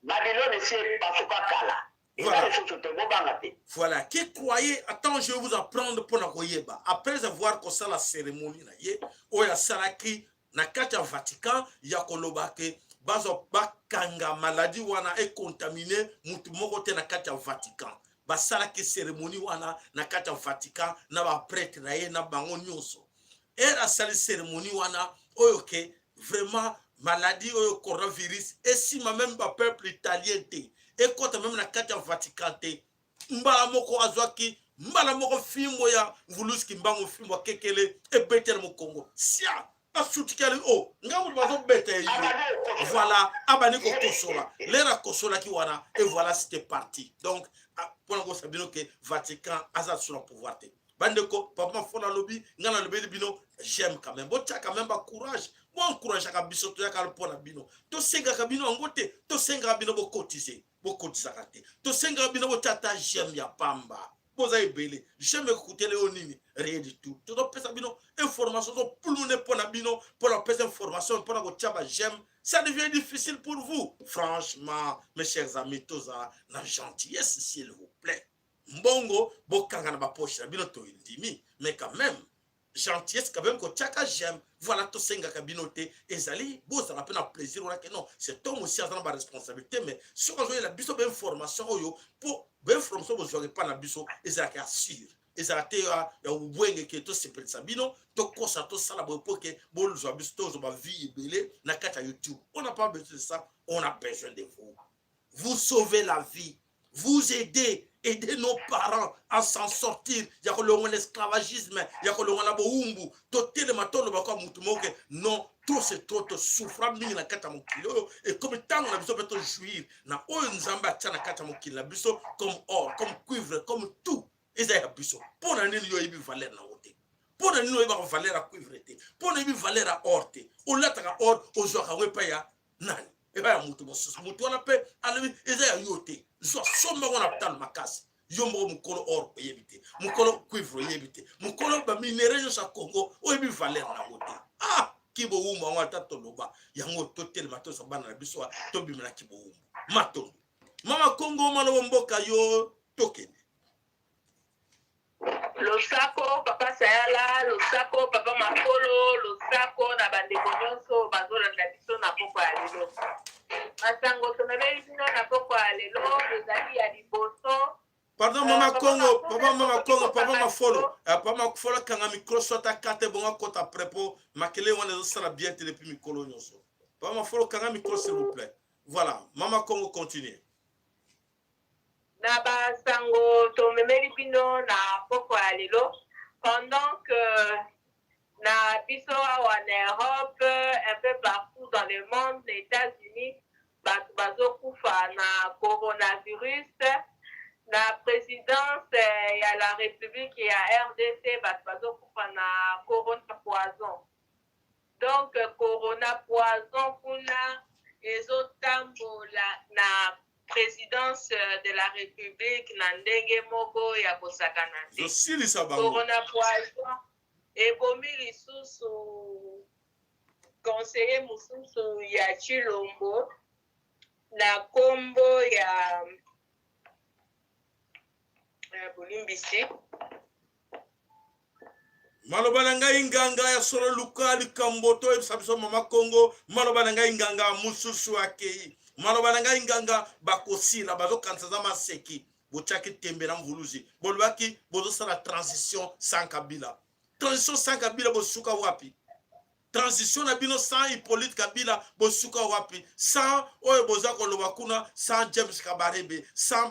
Babylone c'est pas voilà, qui croyait, attends, je vais vous apprendre pour la koyeba. Après avoir fait la cérémonie, oya salaki na kata Vatican, ya kolobake bazo bakanga maladie wana est contaminé mutu moko te na kata Vatican. Basalaki cérémonie wana na kata Vatican na ba prêtre na ye na bango nyonso. Et la salle cérémonie wana oyo ke vraiment maladie oyo coronavirus et si même ba peuple italien te et quand même na kata Vatican te mbala moko azwaki mbala moko fimbo ya vuluski mbango fimbo kekele e betel mo Congo sia asutikali o ngamu bazo bete yo voilà abani ko kosola lera kosola ki wana et voilà c'était parti. Donc pour ngo sabino que Vatican aza sur le pouvoir te bandeko papa fona lobby ngana lobby bino j'aime quand même botia quand même ba courage moi encourage ka biso to ya ka pona bino to senga ka bino ngote to senga bino bo cotiser kate to senga bino bo tata j'aime ya pamba boza ebele j'aime écouter le onini rien du tout to pesa bino information to pulune pona bino pour la pesa information pour la chaba j'aime ça devient difficile pour vous franchement mes chers amis toza na gentillesse s'il vous plaît mbongo bokanga na ba poche bino to indimi mais quand même gentillesse quand même ko tchaka j'aime voilà to senga kabinote ezali bo ça rappelle un plaisir on a que non c'est homme aussi dans ba responsabilité mais si on joue la biso ben information oyo pour ben information vous jouez pas na biso ezali assure ezali ya ubwenge ke to sepel sabino to kosa to sala bo pour que bo le jouer biso to ba vie belé na kata YouTube. On n'a pas besoin de ça, on a besoin de vous. Vous sauvez la vie, vous aidez nos parents à s'en sortir. Il y a que l'esclavagisme, il y a que le boumbu. Tout le matin, le bac non, tout c'est trop souffrant. Et comme tant on a besoin de jouir, na ounzamba tana katamokil, la biso comme or, comme cuivre, comme tout. Et ça y a biso. Pour l'année, il y a eu valeur na wote. Pour l'année, il y a valeur à cuivre. Pour l'année, valeur à or. Au latin à or, au jour à wepaya. Nani. e ba mutu mosusu mutu wana pe alobi eza ya yote zo somba wana tal makasi yombo mukolo or oyebite mukolo cuivre oyebite mukolo ba minerais sa Congo oyebi valeur na wote kibo umba wana tatoloba yango totel mato so bana biso to bimela kibo umba matondo mama Congo malo mboka yo tokende Losako papa sayala losako papa makolo losako na bandeko nyonso bazolanda biso na poko ya lelo masango tonabeli bino na poko ya lelo ezali ya liboso. Pardon, mama Congo, papa mafolo. Papa mafolo kanga micro sota kate bonga kota prepo makele wana zo sala bien depuis mikolo nyonso. Papa mafolo kanga micro s'il vous plaît. Voilà, mama Congo continue. Na basango tomemeli bino na poko ya lelo pendant que na biso awa na Europe un peu partout dans le monde, les États-Unis bazokufa na coronavirus. La présidence ya la République et ya RDC bazokufa na corona poison. Donc corona poison kuna ezotambola na présidence de la République na ndenge moko ya kosakana te. Corona poison ebomi lisusu conseiller mususu ya Chilombo na kombo ya Bolimbisi. Maloba ngai nganga ya solo lukali kamboto ebisabiso mama Congo maloba ngai nganga mususu akei maloba ngai nganga bakosila bazokanisa za maseki bochaki tembela mvuluzi bolwaki bozo sala transition sans Kabila bosuka wapi transition na bino sans Hippolyte Kabila bosuka wapi sans oyo boza koloba kuna sans James Kabarebe sans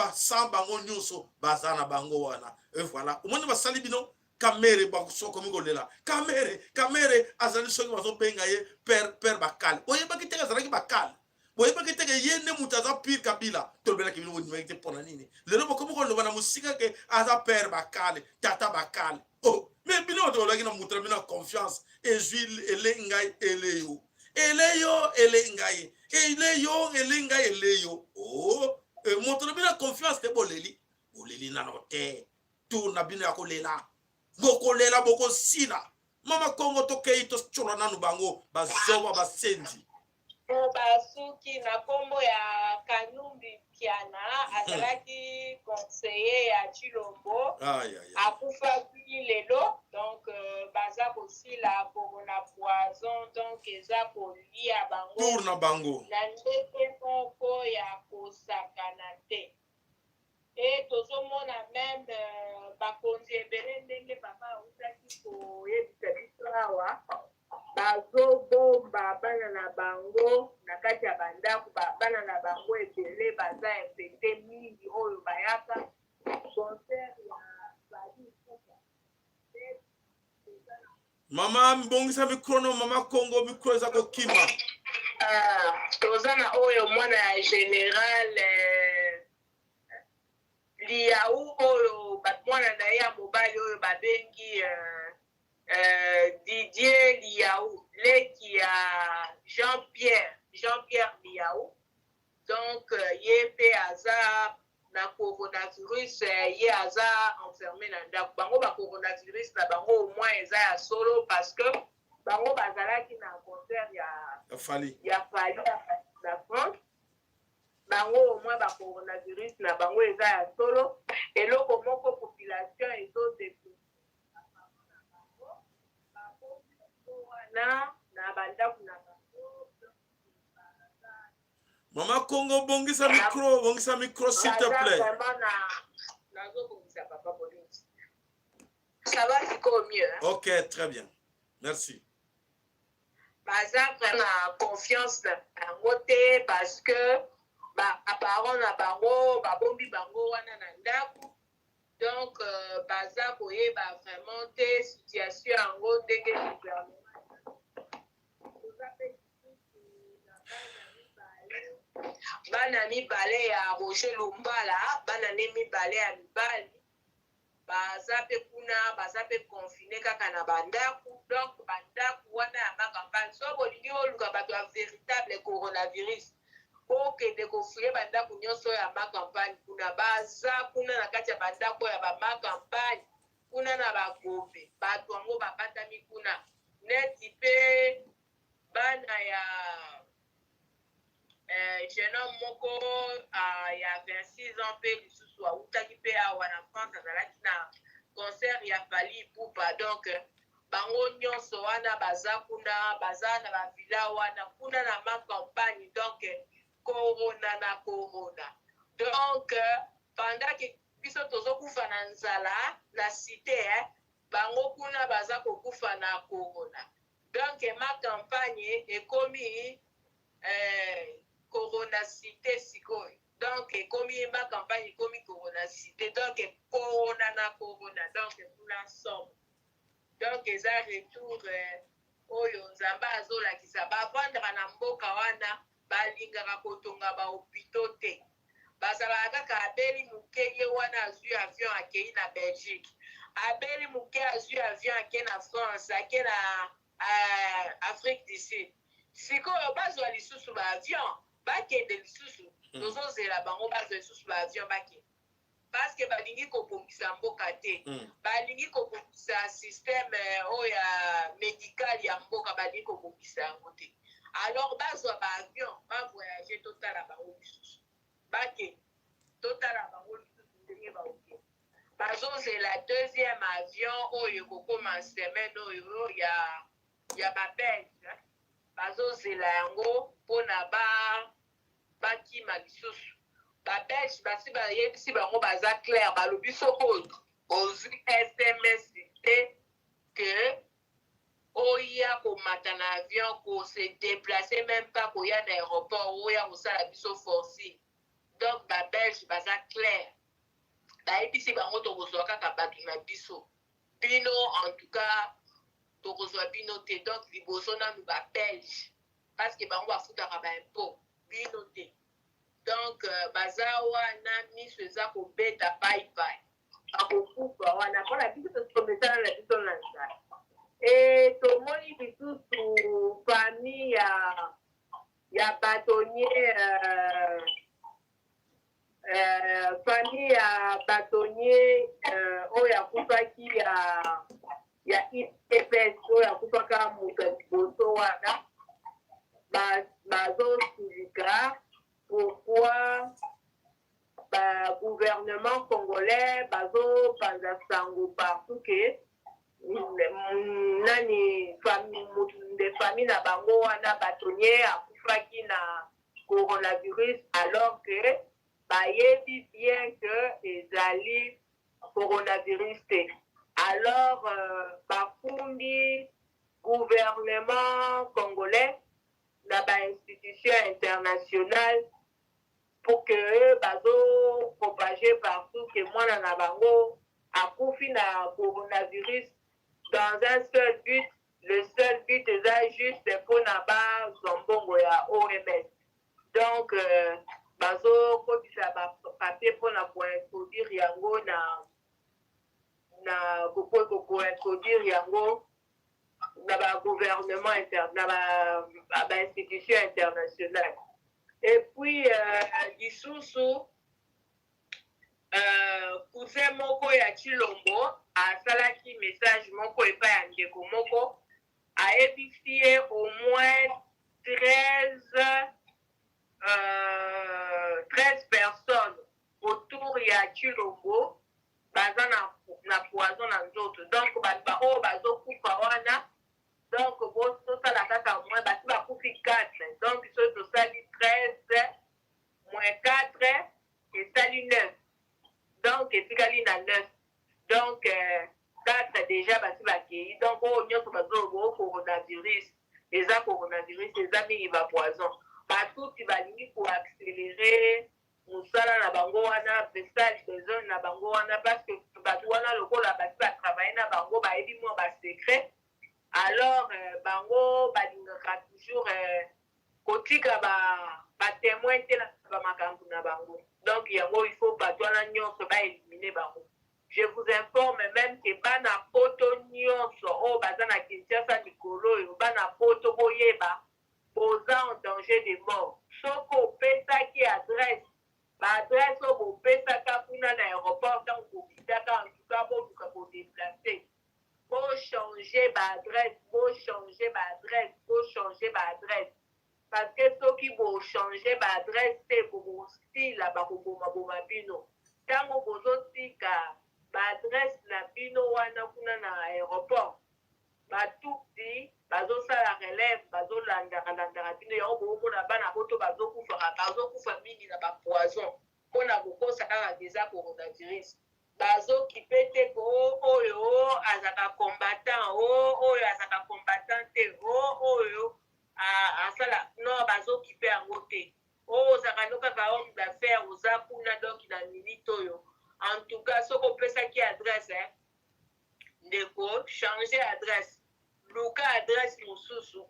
bango nyonso bazana bango wana et voilà omoni basali bino kamere bakusoko mingolela kamere azali soki bazo benga ye père bakale oye bakiteka zalaki bakale boye bakiteka yende mutaza pire Kabila tolbela kibino woni mekite pona nini lelo bokomo ko loba na musika ke aza père bakale tata bakale oh mais bino to laki na mutra bino confiance et juile ele ngai eleyo eleyo oh mutra bino confiance te boleli na note tour na bino ya kolela boko sila mama Congo tokei to chola nanu bango bazoba basenzi basuki na kombo ya Kanumbi Kiana azalaki conseiller ya Chilombo akufa lelo donc baza kosila corona poison donc eza kolia bango tour na bango na ndenge moko ya kosakana te et tozomona même bakonzi ebele ndenge papa autaki koyebisa biso awa bazobomba bana na bango na kati ya bandako bana na bango ebele baza infecte mingi oyo bayaka concert ya bali mama mbongisa mikrono mama Congo mikro eza kokima toza na oyo mwana ya général Liaou oyo mwana na ye ya mobali oyo babengi Didier Liaou leki ya Jean-Pierre Liaou donc ye pe aza na coronavirus ye aza enfermé na ndako bango ba coronavirus na bango au moins eza ya solo parce que bango bazalaki na concert ya Fali na France bango au moins ba coronavirus na bango eza ya solo eloko moko population ezo découvrir na bandako na bango. Mama Congo bongisa micro s'il te plaît. Ça va c'est mieux. OK, très bien. Merci. Baza vraiment confiance na ngote parce que apparemment na bango babombi bango wana na ndako. Donc baza koyeba vraiment te situation yango ndenge gouvernement bana mibale ya Roger Lumbala bana ne mibale ya mibali baza pe kuna baza pe confiné kaka na bandaku donc bandaku wana ya makampani so bolingi oluka bato ya véritable coronavirus kokende kofuye bandako nyonso ya makampagne kuna baza kuna na kati ya bandako ya bamakampagne kuna na bagombe bato yango babatami kuna neti mpe bana ya jeune homme moko ya 26 ans mpe lisusu autaki mpe awa na France azalaki na concert ya Fally Ipupa donc bango nyonso wana baza kuna baza na bavila wana kuna na makampagne donc corona na corona donc pendant que biso tozokufa na nzala na cité bango kuna baza kokufa na corona donc makampagne ekomi corona cité sikoyo donc ekomi makampagne ekomi corona cité donc corona na corona donc tout ensemble donc eza retour oyo nzambe azolakisa bavandaka na mboka wana balingaka kotonga bahopito te bazalaka kaka abeli moke ye wana azwi avion akei na Belgique abeli moke azwi avion ake na France ake na Afrique du Sud sikoyo bazwa lisusu baavion bakende lisusu tozozela bango bazwa lisusu baavion bakende parce que balingi kobongisa mboka te balingi kobongisa système oyo ya médical ya mboka balingi kobongisa yango te alors bazwa baavion bavoyage totala bango lisusu bakende totala bango lisusu ndenge baokende bazozela deuxième avion oyo kokoma semaine oyo ya babelge bazozela yango mpona bakima lisusu babelge basi bayebisi bango baza clair balobi soko ozwi sms te ke oya komata na avion kose déplacer même pas koya na aéroport oya kosala biso forci donc babelge baza clair bayebisi bango tokozwa kaka bato na biso bino en tout cas tokozwa bino te donc liboso nanu babelge parce que bango bafutaka baimpôt bino te donc baza wana miso eza kobeta paipai akokufa wana mpona biso tosomesana na biso na nzala tomoni lisusu famille ya batonnier famille ya batonnier oyo akufaki ya IPS oyo akufaka moto ya liboso wana bazosilika pourquoi gouvernement congolais bazopanza sango partout ke nani famille na bango wana batonnier akufaki na coronavirus alors que bayebi bien que ezali coronavirus te alors bafundi gouvernement congolais na ba-institution internationale pour que bazo propager partout que mwana na bango akufi na coronavirus dans un seul but. Le seul but est juste pour na ba zombongo ya OMS. Donc bazo kobisa ba papier pour na ko introduire yango na ko introduire yango na ba gouvernement interne na ba institution internationale. Et puis lisusu cousin moko ya Chilombo asalaki message moko epai ya ndeko moko ayebisi ye au moins 13 personnes autour ya Chilombo baza na poison na nzoto donc bato oyo bazokufa wana donc tosala kaka moins basi bakufi 4 donc so tosali 13 moins 4 esali 9 donc etikali na 9 donc 4 déjà basi bakei donc oyo nyonso bazoloba coronavirus eza coronavirus eza mingi bapoison batuti balingi koaccéléré mosala na bango wana message besoin na bango wana parce que bato wana lokola basi batravaille na bango bayebi mwa basecret alors bango balingaka toujours kotika batémoin te na bamakambo na bango donc yango il faut bato wana nyonso baélimine bango. Je vous informe même que bana poto nyonso oyo baza na Kinshasa likolo oyo bana poto boyeba boza en danger de mort soko opesaki adresse baadresse oyo bopesaka kuna na aéroport ntango bokitaka en tout cas boluka kodeplace bochange baadresse parce que soki bochange baadresse te bokosila bakobomaboma bino ntango bozotika baadresse na bino wana kuna na aéroport batuti bazosala relève bazolandaka bino yango boomona bana boto bazokufa mingi na bapoison mpona kokosa kaka deza coronavirus bazokipe te ko oyo azaka combattant oyo azaka combattant te oyo asala no bazokipe yango te oyo ozaka no kaka homme d'affaires oza kuna donc na minute oyo en tout cas soki opesaki adresse ndeko changer adresse luka adresse mosusu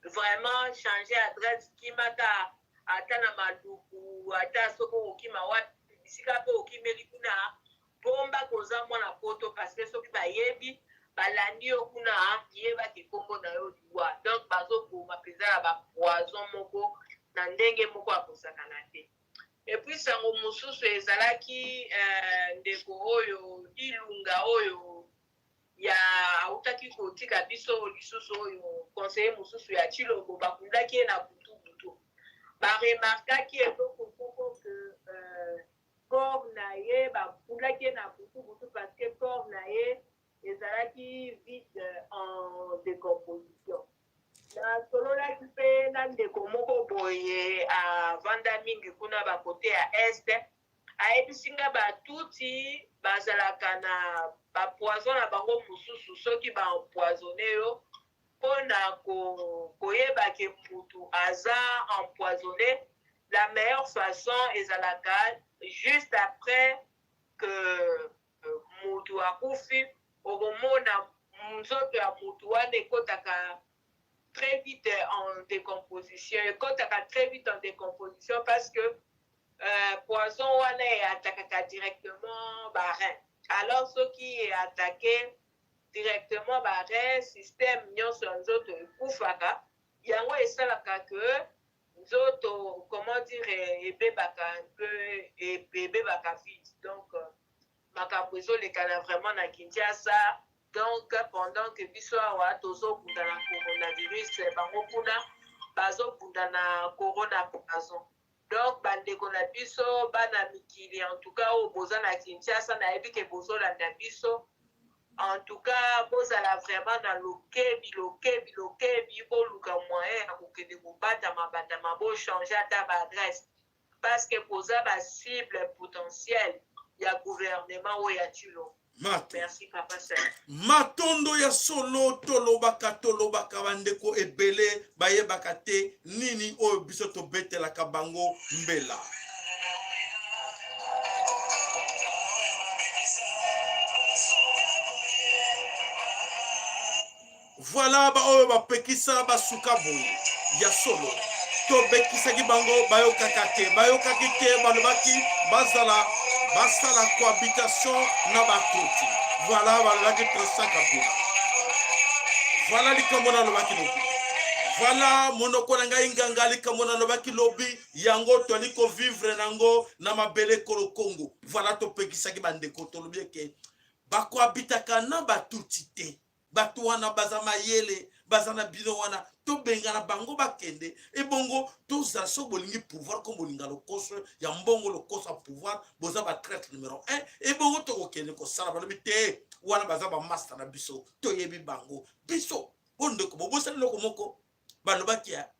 vraiment changer adresse kimaka ata na maluku ata soki okima wapi bisika mpe okimeli kuna bomba koza mwana poto parce que soki bayebi balandi yo kuna yebaki kombo na yo liwa donc bazoboma mpenza na bapoison moko na ndenge moko akosakana te epuis sango mosusu ezalaki ndeko oyo ilunga oyo ya autaki kotika biso lisusu oyo conseiller mosusu ya Chilombo bakundaki ye na butu baremarkaki eloko moko ke corps na ye bakundaki ye na butu parce que corps na ye ezalaki vide en décomposition nasololaki mpe na ndeko moko boye avanda mingi kuna bakote ya este ayebisinga batuti bazalaka na bapoison na bango mosusu soki baempoisonne yo mpona koyebake mutu aza empoisonné la meilleure façon ezalaka juste après que mutu akufi okomona nzoto ya mutu wana ekotaka très vite en décomposition parce que poison wana attaquaka directement barein alors soki attaqué directement barein système nyonso ya nzoto ekufaka yango esalaka ke nzoto comment dire ebebaka un peu ebebaka vite donc makambo ezolekana vraiment na Kinshasa donc pendant que biso awa tozobunda na coronavirus bango kuna bazobunda na corona poison donc bandeko na biso bana mikili en tout cas oyo boza na Kinshasa nayebi ke bozolanda biso en tout cas bozala vraiment na lokebi boluka moyen ya kokende kobatama bochange ata baadresse parce que boza basible potentiel ya gouvernement oyo ya Chilombo. Merci papa Sir. Matondo ya solo tolobaka bandeko ebele bayebaka te nini oyo biso tobetelaka bango mbela. Voilà ba oyo bapekisa basuka boye ya solo tobekisaki bango bayokaki te balobaki basala cohabitation na batuti. Voilà balobaki tosaka boye. Voilà likambo na lobaki lobi. Voilà monoko na ngai nganga likambo na lobaki lobi yango toliko vivre nango na mabele kolo Congo. Voilà topekisaki bandeko tolobi ke bakohabitaka na batuti te. Batu wana baza mayele baza na bino wana tobenga na bango bakende ebongo tozala so bolingi pouvoir comme bolinga lokoso ya mbongo lokoso pouvoir boza ba traite numéro 1 ebongo tokokende ko sala balobi te wana baza ba master na biso toyebi bango biso ondeko bobosala loko moko balobaki ya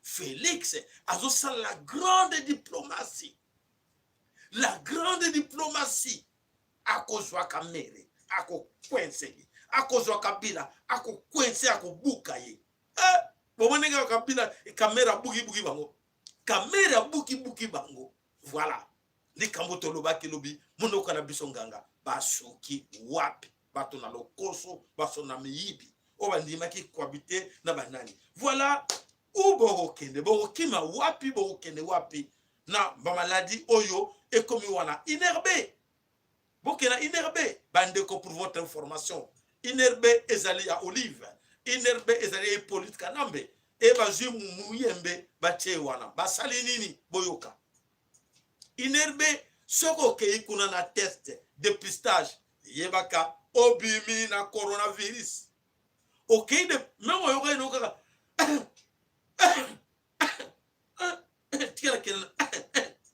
Félix azo sala la grande diplomatie akozwa kamere akokwense akozwa Kabila akokwense akobuka ye bomonenga Kabila kamera buki bango kamera buki bango voilà likambo tolobaki lobi monoko na biso nganga basuki wapi bato na lokoso baso na miyibi o bandimaki cohabiter na banani voilà ou bokima wapi na bamaladi oyo ekomi wana inerbe bokena inerbe bandeko pour votre information inerbe ezali ya Olive inerbe ezali ya Hippolyte Kanambe e bazwi muyembe batie wana basali nini boyoka inerbe soko ke ikuna na test dépistage yebaka obimi na coronavirus okay de memo yoka ino kaka tira ken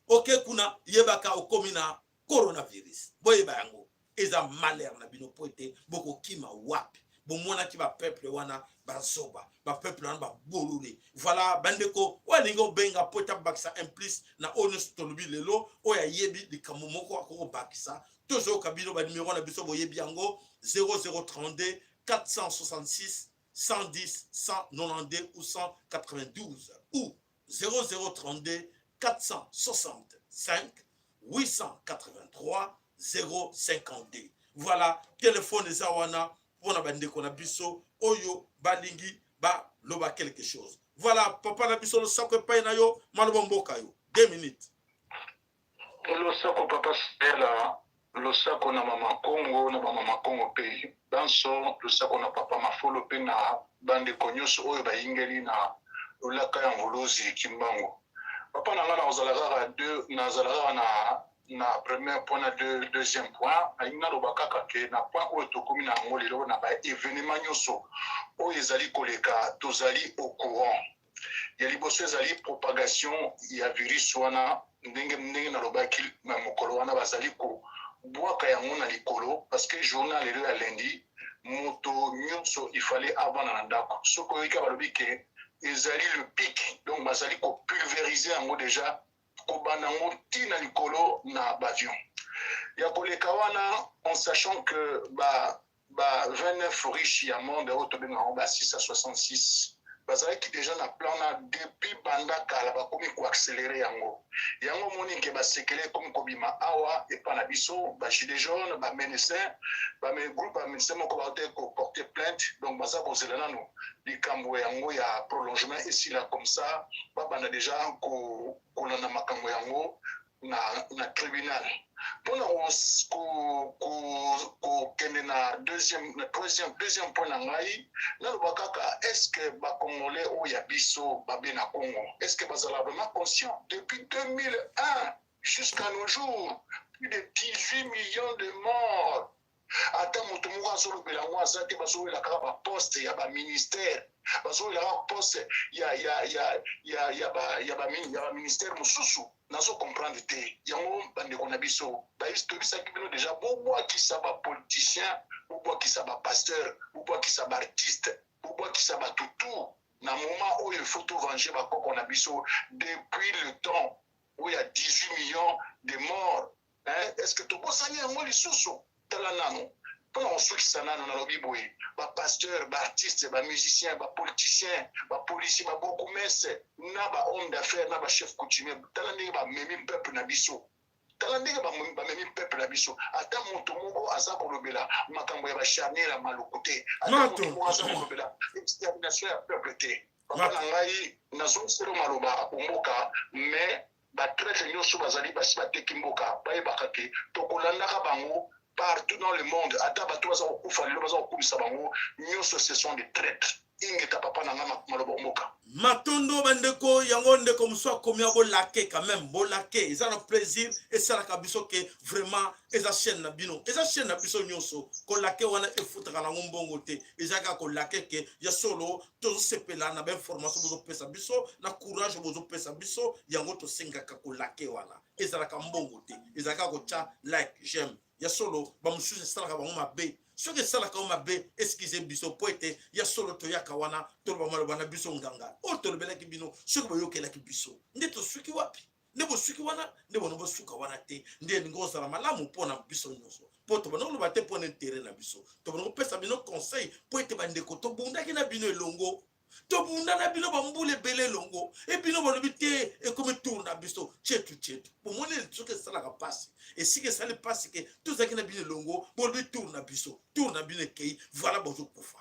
okay kuna yebaka okomi na coronavirus boyeba yango eza malheur na bino poete boko kima wapi bomona ki ba peuple wana bazoba ba peuple wana ba bolule voilà bandeko walingo benga pota bakisa implice na onus tolubi lelo oya yebi likambo moko akoko bakisa toujours kabino ba numéro na biso boyebi yango 0032 466 110 192 ou 192 ou 0032 465 883 052. Voilà, téléphone de Zawana pour na bandeko na biso oyo balingi ba loba quelque chose. Voilà, papa na biso le sako pa na yo maloba mboka yo. 2 minutes. Le sako papa Stella, le sako na mama Congo pays. Dans son le sako na papa Mafolo pe na bandeko nyoso oyo ba ingeli na olaka ya ngolozi kimbango. Papa na ngana ozalaka na premier point na deuxième point aina lobaka ke na point oyo tokomi na ngoli lo na ba événement nyoso oyo ezali koleka tozali au courant ya liboso ezali propagation ya virus wana ndenge na lobaki na mokolo wana bazali ko bwaka yango na likolo parce que journal lelo ya lundi moto nyonso il fallait avant na ndako soko yoka balobi ke ezali le pic donc bazali ko pulvériser yango déjà kobanango tina likolo na bavion ya koleka wana en sachant que ba 29 riches ya monde otobenga ba 6 à 66 bazali ki déjà na plan na depuis banda kala ba komi ko accélérer yango moni ke ba sekele comme kobima awa et pa na biso ba gilets jaunes ba médecins ba me groupe ba médecins moko ba ko porter plainte donc baza ko zelana no likambo yango ya prolongement ici là comme ça ba bana déjà ko na makambo yango na tribunal pona ko kende na deuxième point na ngai na lobaka est-ce que ba congolais o ya biso ba be na Congo est-ce que bazala vraiment conscient depuis 2001 jusqu'à nos jours plus de 18 millions de morts ata moto moko azolobela ngo aza te bazowela kaka baposte ya baministère bazowela kaka poste ya baministère mosusu nazo comprendre te yango bandeko na biso tobisaki bino déjà bobwakisa bapoliticien bobwakisa bapasteur bobwakisa baartiste bobwakisa batutu na moment oyo il faut venger bakoko na biso depuis le temps où il y a 18 millions de morts est-ce que tobosani yango lisusu tala nano mpona kosukisa nano na lobi boye bapasteur baartiste bamusicien bapoliticien bapolisi babokumese na bahomme d'affaires na bachef coutumier tala ndenge bamemi peuple na biso tala ndenge bamemi peuple na biso ata moto moko aza kolobela makambo ya bacharnier ya maloko te ata moto moko aza kolobela extermination ya peuple te papa na ngai nazoselo maloba omboka mais batraite nyonso bazali basi bateki mboka bayebaka ke tokolandaka bango partout dans le monde ata bato baza kokufa lelo baza kokumisa bango nyonso ce sont des traîtres ingeta papa na nga maloba mboka matondo bandeko yango ndeko muso akomi abolake quand même bolake eza na plaisir esalaka biso ke vraiment eza chaîne na biso nyonso kolake wana efutaka nango mbongo te ezaka kolake ke ya solo tozosepela na bainformation bozopesa biso na courage bozopesa biso yango tosengaka kolake wana ezalaka mbongo te ezalaka kotia like j'aime ya solo bamosusu esalaka bango mabe soki esalaka bango mabe eskize biso po ete ya solo toyaka wana toloba maloba na biso nganga oyo tolobelaki bino soki boyokelaki biso nde tosuki wapi nde bosuki wana nde bona bosuka wana te nde elingi ozala malamu mpona biso nyonso mpo tobanda koloba te mpona intere na biso tobanda kopesa bino conseil po ete bandeko tobundaki na bino elongo tobunda na bino bambula ebele elongo ebino balobi te ekomi tour na biso chetu bomoni soki esalaka pasi esika esali pasi ke tozalaki na bino elongo bolobi tour na bino ekei voilà bozokufa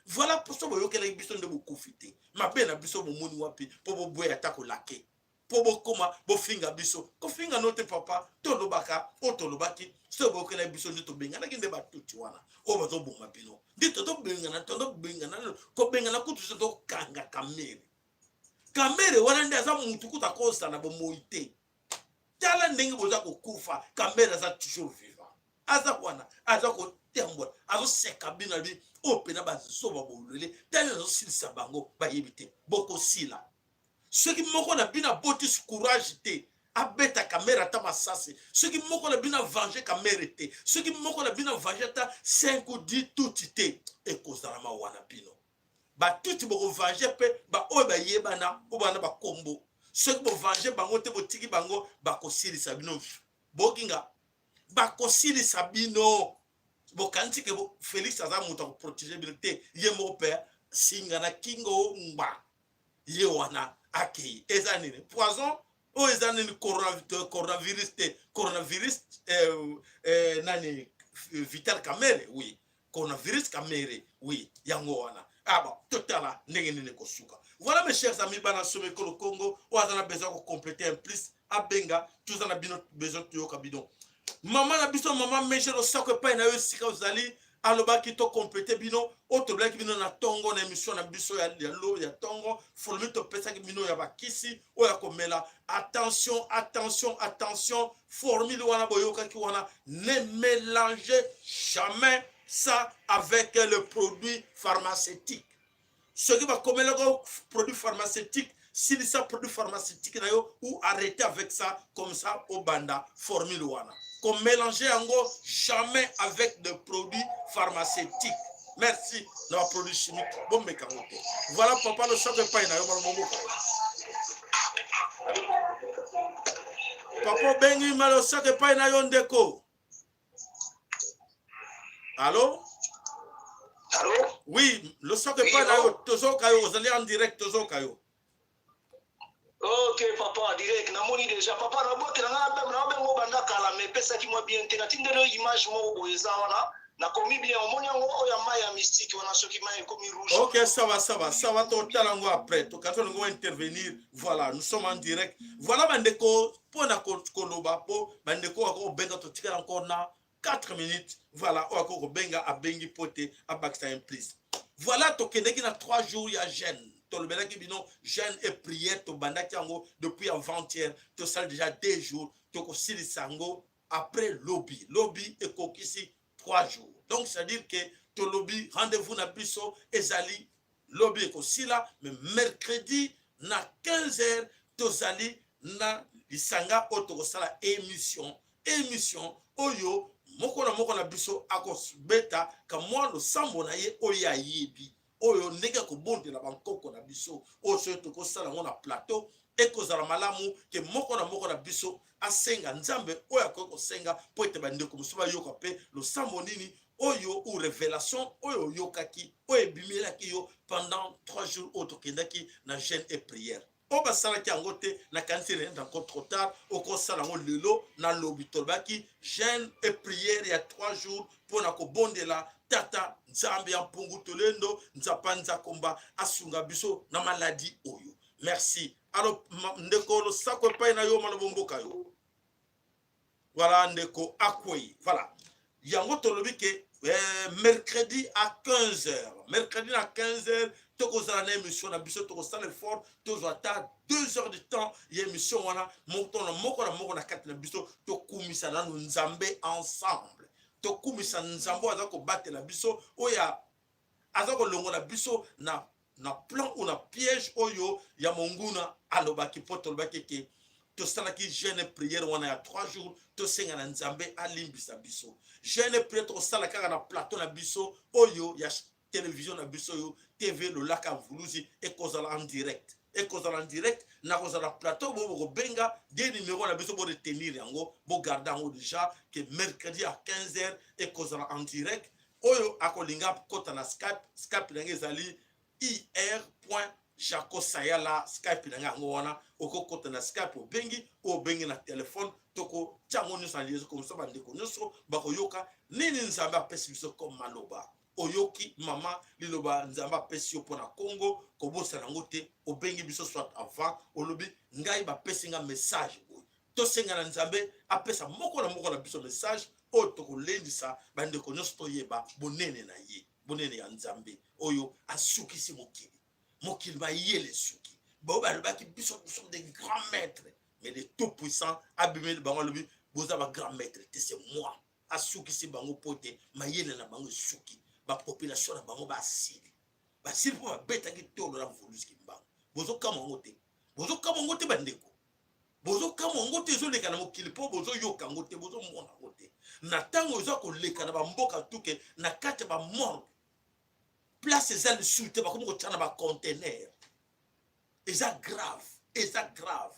voilà poso boyokelaki biso nde bokufi te mabe na biso bomoni wapi mpo boboya ata kolake po bokoma bofinga biso kofinga note papa tolobaka otolobaki so bokela biso nde tobengana kinde batuti wana o bazoboma bino nde tobengana kobengana kutu so tokanga kamere wana nde aza mutu kuta kosana bomoi te tala ndenge boza kokufa kamere aza toujours vivant aza wana aza kotembola azoseka bino bi o pena bazoba bolele tala azosilisa bango bayebi te bokosila soki moko na bina botis courage te abeta kamera ta masasi soki moko na bina venger kamera te soki moko na bina venger ta 5 ou 10 tuti te ekozala mawana bino ba tuti boko venger pe ba oyo ba yebana o bana ba kombo soki bo venger bango te botiki bango bakosilisa bino bokinga bakosilisa bino bokanti ke Félix aza muta ko protéger bino te ye mo pe singa na kingo ngba ye wana aki ezanini poison o ezanini coronavirus te coronavirus nani vital kamere oui coronavirus kamere oui yango wana aba totala ndenge nini kosuka voilà mes chers amis bana somme ko Congo o azana besoin ko compléter un plus abenga tous en a besoin to yoka bidon maman na biso maman mejero sako pa na yo sika uzali alobaki to compléter bino auto black bino na tongo na émission na biso ya lo ya tongo folmi to pesa bino ya bakisi o ya komela attention formule wana boyoka ki wana ne mélangez jamais ça avec le produit pharmaceutique ce qui va commettre le produit pharmaceutique si ça produit pharmaceutique na yo ou arrêter avec ça comme ça au banda formule wana qu'on mélangeait encore jamais avec des produits pharmaceutiques. Merci. Nos produits chimiques. Bon, mais voilà, papa, le choc de pain. Papa, bengi mal le choc de pain. Allô? Allô? Oui, le choc de pain. Toujours kayo. Vous allez en direct. Toujours kayo. Ok papa direct namoni déjà papa na bote na bengo banda kala me pesa ki mwa bien te na tindelo image mo boyeza wana na komi bien omoni yango oya maya mystique wana soki maya komi rouge. Ok ça va total ngo après to kato ngo intervenir voilà nous sommes en direct voilà bandeko pona koloba po bandeko ako benga to tikala encore na 4 minutes voilà o ako benga abengi pote abaksa un please voilà to kendeki na 3 jours ya jeûne jeûne et prière to bandaki yango depuis avant-hier to sal déjà 2 jours to ko silisango après lobby et kokisi 3 jours donc c'est à dire que to lobby rendez-vous na biso ezali lobby ko sila mais mercredi na 15h to zali na lisanga oto ko sala émission oyo moko na biso akos beta ka moi lo sambo na ye oya yebi oyo ndenge kobondela bankoko na biso oyo soki tokosala ngo na plateau ekozala malamu ke moko na biso asenga nzambe oyo akoki kosenga po ete bandeko mosusu bayoka mpe losambo nini oyo ou révélation oyo oyokaki oyo ebimelaki yo pendant 3 jours oyo tokendaki na jeûne et prière oyo basalaki yango te nakanisi reyende encore trop tard okosala yango lelo na lobi tolobaki jeûne et prière ya 3 jours mpona kobondela tata nzambe ya mpungu tolendo nzapa nzakomba asunga biso na maladi oyo merci alors ndeko losako epai na yo maloba mboka yo voilà ndeko akwei voilà yango tolobi ke mercredi à 15h tokozala na émission na biso tokosala effort tozwa ata 2 heures de temps ya émission wana moko na kati na biso tokumisa nanu nzambe ensemble tokumisa nzambo aza kobatela biso oya aza kolongola biso na plan ou na piège oyo ya monguna alobaki po tolobaki ke tosalaki jeûne et prière wana ya 3 jours tosenga na nzambe alimbisa biso jeûne et prière tokosala kaka na plateau na biso oyo ya télévision na biso oyo TV Lolaka Vuluzi ekozala en direct na kozala plateau bo benga des numéros na biso bo retenir yango bo garder yango déjà que mercredi à 15h ekozala en direct oyo akolinga kota na Skype na ezali ir.jacosayala Skype na yango wana okokota na Skype obengi na téléphone toko tiango nyonso na liaison comme ça bandeko nyonso bakoyoka nini nzambe apesi biso comme maloba oyoki mama liloba nzamba pesi yo pona Congo ko bosa nango te obengi biso soit avant olobi ngai ba pesinga message boy to senga na nzambe apesa moko na biso message o to ko lendisa bande ko nyonso to yeba bonene na ye bonene ya nzambe oyo asukisi mokili ba yele suki bo ba lobaki biso nous sommes des grands maîtres mais les tout puissants abimeli bango lobi boza ba grand maître te c'est moi asukisi bango pote mayele na bango suki ba population na bango ba asili po ba betaki tolo na voluski mbango bozo kama ngote bandeko bozo kama ngote ezoleka na mokili po bozo yoka ngote bozo mona ngote na tango ezo koleka na ba mboka tuke na kati ba morgue place eza lisulte ba komo kotana ba conteneur eza grave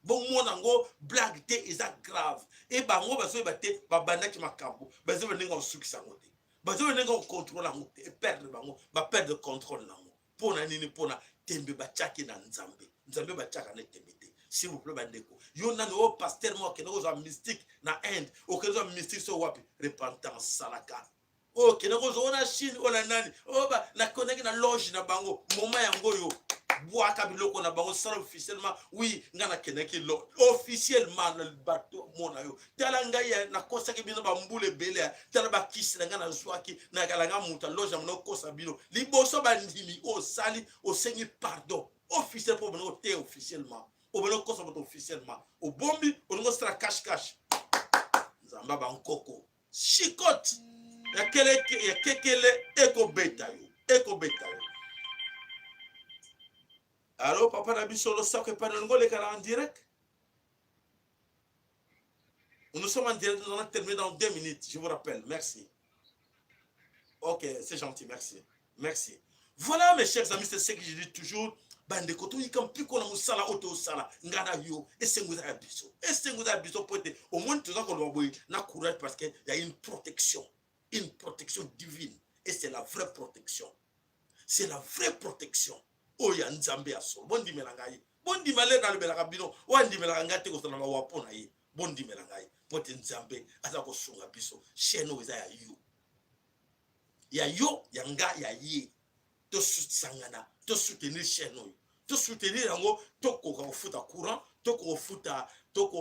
bon mona ngo blague te eza grave e bango bazo bate ba bandaki makambo bazo benga osukisa ngote bazo benga contrôle ngote e perdre bango ba perdre contrôle nango pona nini pona tembe ba chaki na nzambe ba chaka na tembe te s'il vous plaît bandeko yo nani o pasteur mo ke no za mystique na end o ke zo mystique so wapi repentance salaka o ke no zo na Chine o na nani o ba na koneki na loge na bango moma yango yo boaka biloko na bango sala officiellement oui ngana keneki lo officiellement le bateau mona yo tala ngai na kosa ke bino ba mbule bele tala ba kisi na ngana zwaki na kalanga muta loge na kosa bino liboso ba ndimi o sali o sengi pardon officiel pour bino te officiellement o bino kosa boto officiellement o bombi o ngo stra cash nzamba ba nkoko shikot ya kekele eko beta yo Allô, papa Nabiso, le sac est pas dans le en direct. Nous sommes en direct, nous allons terminer dans 2 minutes, je vous rappelle. Merci. Ok, c'est gentil, merci. Voilà, mes chers amis, c'est ce que je dis toujours. Bande koto yikam piko na musala auto sala ngana yo esenguza biso pote au moins tout ça qu'on doit boy na courage parce que il y a une protection divine et c'est la vraie protection. Oya nzambe aso bondi melangai bondi malena lebelaka bino wandi melaka ngate ko sana wapona ye bondi melangai pote nzambe aza ko sunga biso cheno eza ya yo yanga ya ye to sangana to soutenir cheno to soutenir yango to ko futa courant to ko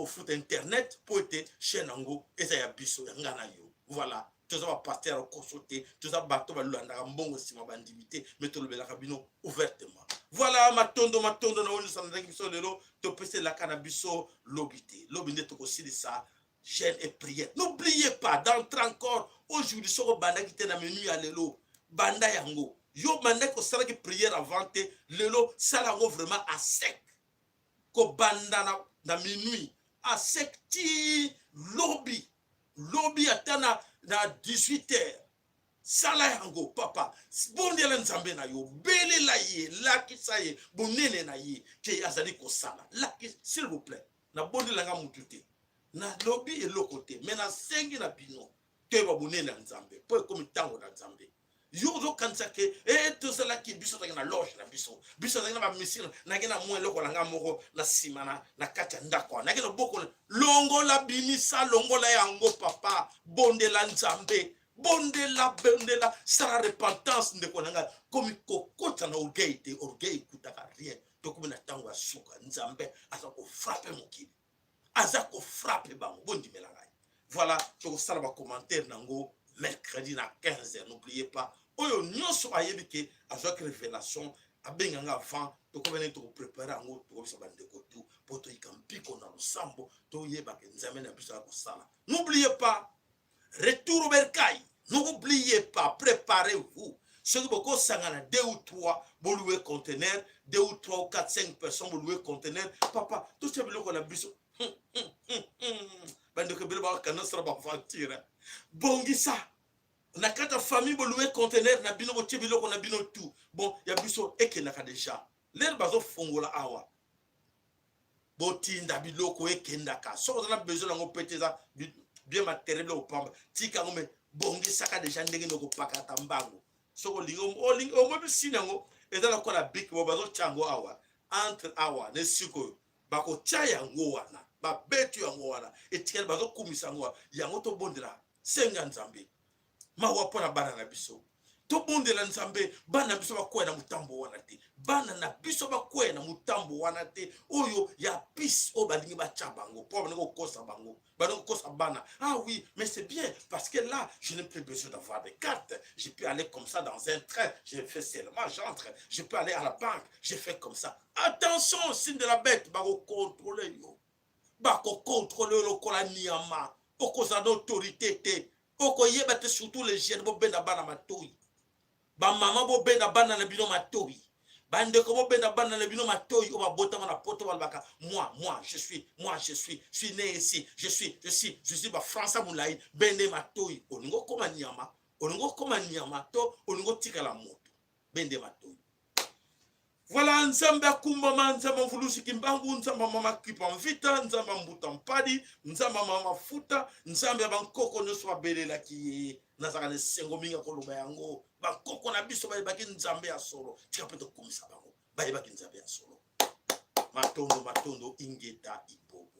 futa internet pote chenango eza ya biso yanga na yo voilà tous va passer au consulter tous va bateau va landa mbongo sima bandimité mais to lebelaka bino ouvertement. Voilà matondo na onu sandangi biso lelo to pese la cannabiso lobité lobinde to kosili ça chaîne et prière. N'oubliez pas d'entrer encore aujourd'hui sur banda qui na menu ya lelo banda yango yo banda ko sala ki prière avant te lelo sala ngo vraiment à sec ko banda na minuit à sec ti lobby atana na 18h sala yango papa bondi la nzambe na yo bele la ye laki saye bonene na ye ke azali ko sala laki s'il vous plaît na bondi la nga mutute na lobby et le côté mais na sengi na bino te ba bonene na nzambe po comme tango na nzambe yo zo kansa ke to sala ki biso na loge na biso na ba misina na ngena mwe loko la nga moko na simana na kata ndako na ngena boko longola binisa longola yango papa bondela nzambe bondela sara repentance ndeko nanga komi kokota na orgueil kutaka rien to komi na tango ya suka nzambe aza ko frapper mokili aza ko frapper bango bondi melanga voilà to sala ba commentaire nango mercredi na 15h n'oubliez pas oyo nyonso ayebi ke azo révélation abenganga avant to ko venir to préparer ngo to bisa bandeko tout poto ikampiko na lusambo to yeba ke nzambe na bisa ko sala. N'oubliez pas retour au bercail. N'oubliez pas, préparez-vous. Ceux qui beaucoup sangana 2 ou 3 pour louer conteneur, 2 ou 3 ou 4 5 personnes pour louer conteneur. Papa, tout ce que a biso. Bande que belo ba kana sera ba facture. Bongisa. Na kata famille pour louer conteneur na bino bo tibilo ko na bino tout. Bon, ya biso ekenaka déjà. L'air bazo fongola awa. Botinda biloko ekendaka. So on a besoin ngo peteza bien matériel au pamba. Tika ngome bongi saka déjà ndenge no ko pakata mbango. Soko lingo o mo bisinango ezala ko la big bo bazo chango awa entre awa ne siko bako chaya ngo wana ba betu yango wana etikel bazo kumisa ngo yango to bondela senga nzambe ma wapona bana na biso to bondela nzambe bana biso bakwena mutambo wana te bana na biso bakwena mutambo wana te oyo ya pis o balingi bacha bango po bango kosa bango bango kosa bana. Ah oui, mais c'est bien parce que là je n'ai plus besoin d'avoir des cartes, je peux aller comme ça dans un train, je fais seulement j'entre, je peux aller à la banque, je fais comme ça. Attention, signe de la bête, bako contrôler yo, bako contrôler le kola niyama, oko za autorité te, oko yeba te surtout les jeunes bo benda bana matoi. Ba maman bo benda bana na bino matoi. Bande ko bo benda bana na bino matoi o ba bota na poto balbaka. Moi je suis né ici, je suis ba Français Moulay bende matoi. Oningo koma nyama to oningo tikala moto. Bende matoi. Voilà, nzambe akumba nzambe mvulusi kimbangu nzambe mama kipa mvita nzambe mbuta mpadi nzambe mama futa nzambe bankoko nyonso babelela ki nazaka ne sengo minga koloba yango bankoko na biso bayebaki nzambe ya solo tika pe tokomisa bango bayebaki nzambe ya solo matondo ingeta ibobo